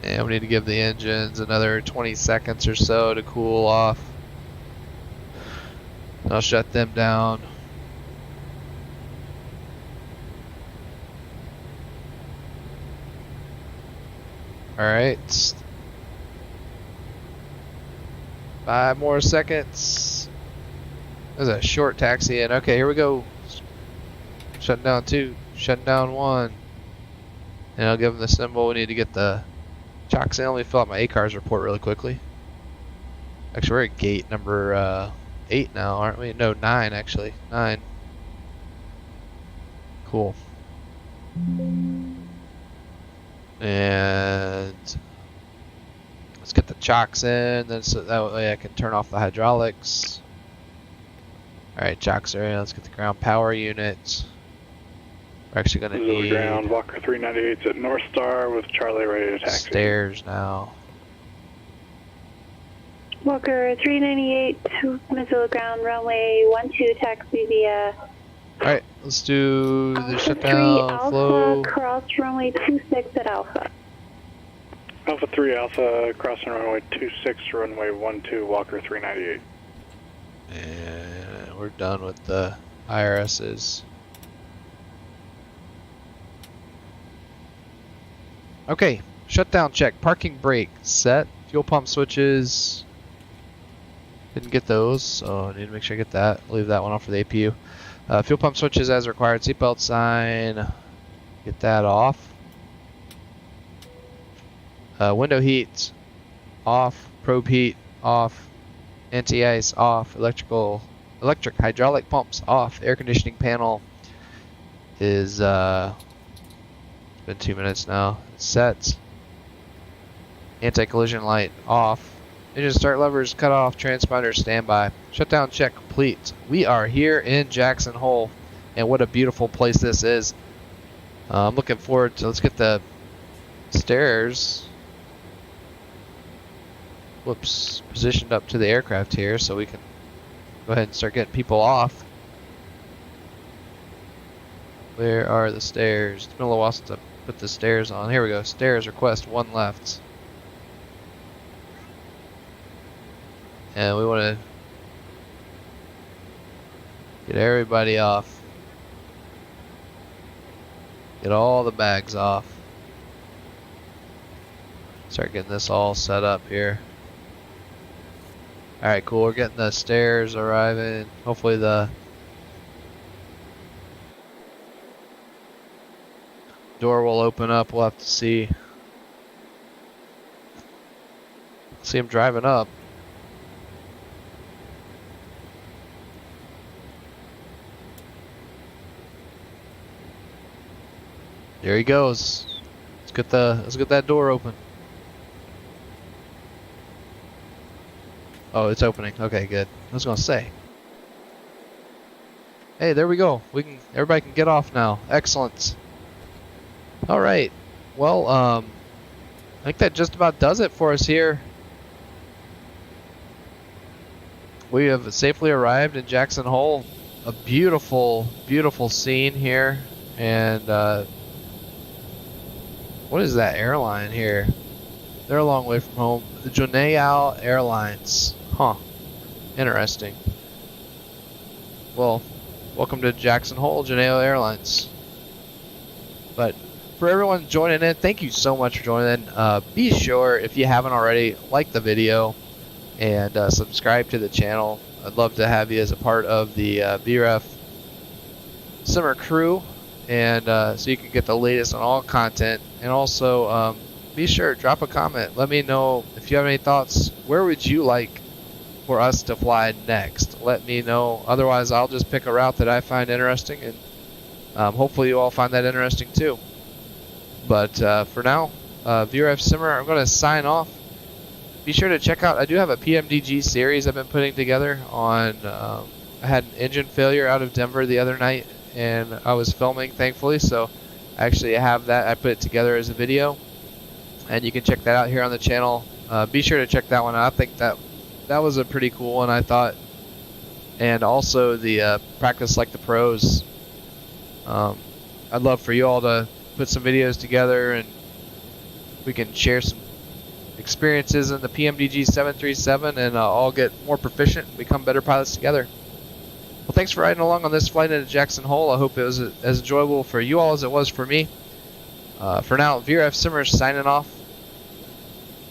And we need to give the engines another 20 seconds or so to cool off. I'll shut them down. Alright. 5 more seconds. There's a short taxi in. Okay, here we go. Shutting down 2. Shutting down 1. And I'll give them the symbol. We need to get the chocks in. Let me fill out my ACARS report really quickly. Actually, we're at gate number 8 now, aren't we? No, 9 actually. 9. Cool. And let's get the chocks in, then so that way I can turn off the hydraulics. Alright, chocks are in. Let's get the ground power unit. We're actually going to need ground, Walker 398's at North Star with Charlie ready to taxi. stairs now. Walker 398, Missoula ground, runway 12, taxi via Alright, let's do the Alpha 3 shutdown Alpha, flow. cross runway 26 at Alpha. Alpha 3 Alpha, crossing runway 26, runway 12, Walker 398. And we're done with the IRSs. Okay, shutdown check. Parking brake set. Fuel pump switches. Didn't get those, so I need to make sure I get that. Leave that one off for the APU. Fuel pump switches as required. Seatbelt sign. Get that off. Window heat off. Probe heat off. Anti-ice off. Electric hydraulic pumps off. Air conditioning panel is it's been 2 minutes now. It's set. Anti-collision light off. Engine start levers cut off. Transponder standby. Shutdown check complete. We are here in Jackson Hole, and what a beautiful place this is. I'm looking forward to. Let's get the stairs. Whoops, positioned up to the aircraft here, so we can go ahead and start getting people off. Where are the stairs? It's been a little while since I put the stairs on. Here we go. Stairs request 1 left. And we want to get everybody off. Get all the bags off. Start getting this all set up here. Alright, cool. We're getting the stairs arriving. Hopefully the door will open up. We'll have to see. See him driving up. There he goes. Let's get that door open. Oh, it's opening. Okay, good. I was gonna say. Hey, there we go. Everybody can get off now. Excellent. All right. Well, I think that just about does it for us here. We have safely arrived in Jackson Hole. A beautiful, beautiful scene here. And what is that airline here? They're a long way from home. The Juneau Airlines. Huh. Interesting. Well, welcome to Jackson Hole, Juneau Airlines. But for everyone joining in, thank you so much for joining in. Be sure, if you haven't already, like the video and subscribe to the channel. I'd love to have you as a part of the VREF Simmer crew, and so you can get the latest on all content. And also, be sure, drop a comment. Let me know if you have any thoughts. Where would you like for us to fly next? Let me know. Otherwise, I'll just pick a route that I find interesting, and hopefully you all find that interesting too. But for now, VRF Simmer, I'm going to sign off. Be sure to check out, I do have a PMDG series I've been putting together on, I had an engine failure out of Denver the other night, and I was filming, thankfully, so actually I have that. I put it together as a video, and you can check that out here on the channel. Be sure to check that one out. I think that was a pretty cool one, I thought. And also the Practice Like the Pros. I'd love for you all to put some videos together, and we can share some experiences in the PMDG 737 and all get more proficient and become better pilots together. Well, thanks for riding along on this flight into Jackson Hole. I hope it was as enjoyable for you all as it was for me. For now, VRF Simmer signing off.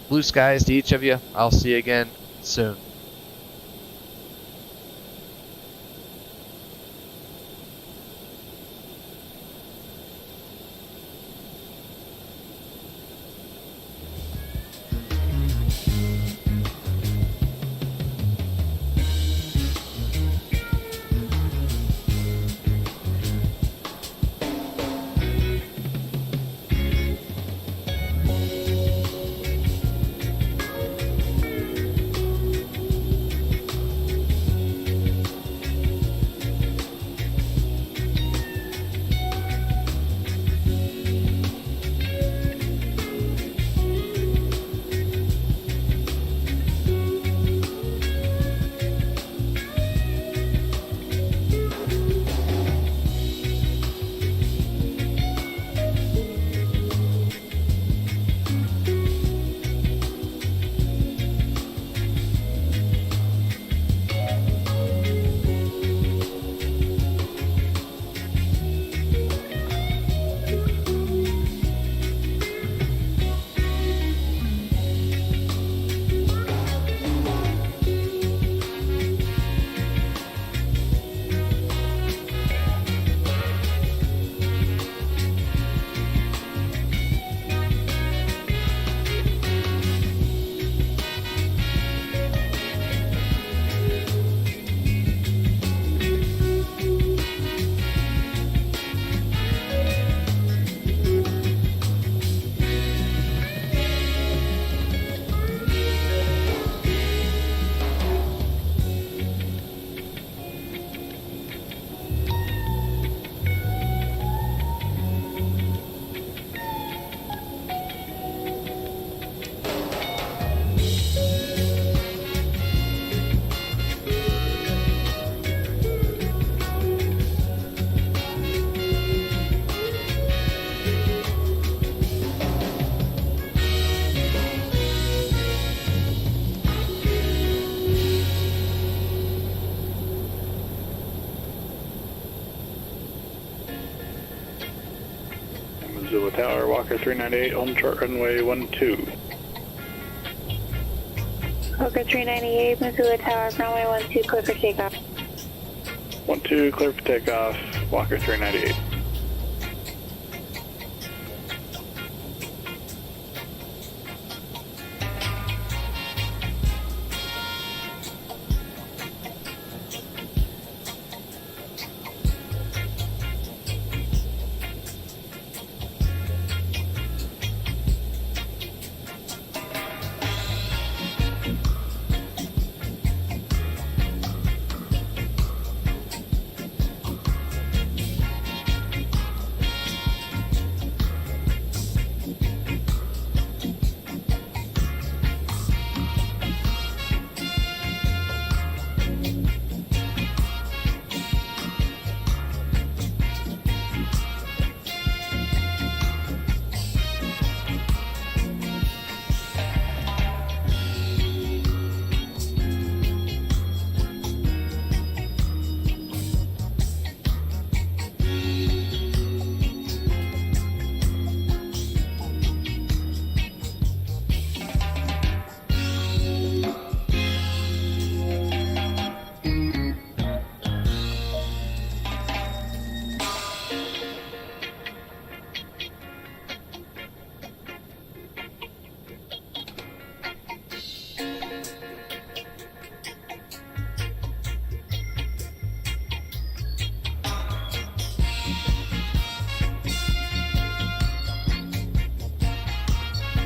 Blue skies to each of you. I'll see you again soon. Missoula Tower, Walker 398, home chart runway 12. Walker 398, Missoula Tower, runway 12, clear for takeoff. 12, clear for takeoff, Walker 398.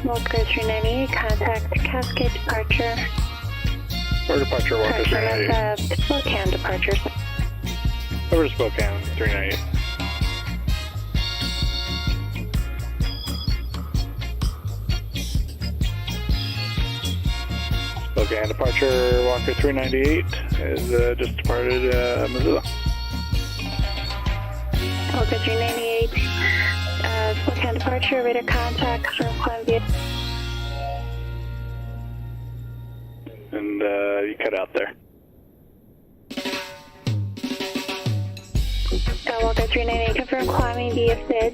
Walker 398, contact Cascade departure. For departure, Walker Correction, 398. that's Spokane departure. Over to Spokane, 398. Spokane departure, Walker 398 is just departed Missoula. Walker 398, Spokane departure, radar contact from Columbia. And you cut out there. Walker 398, confirm climbing via SID.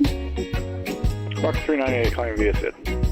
Walker 398 climbing via SID.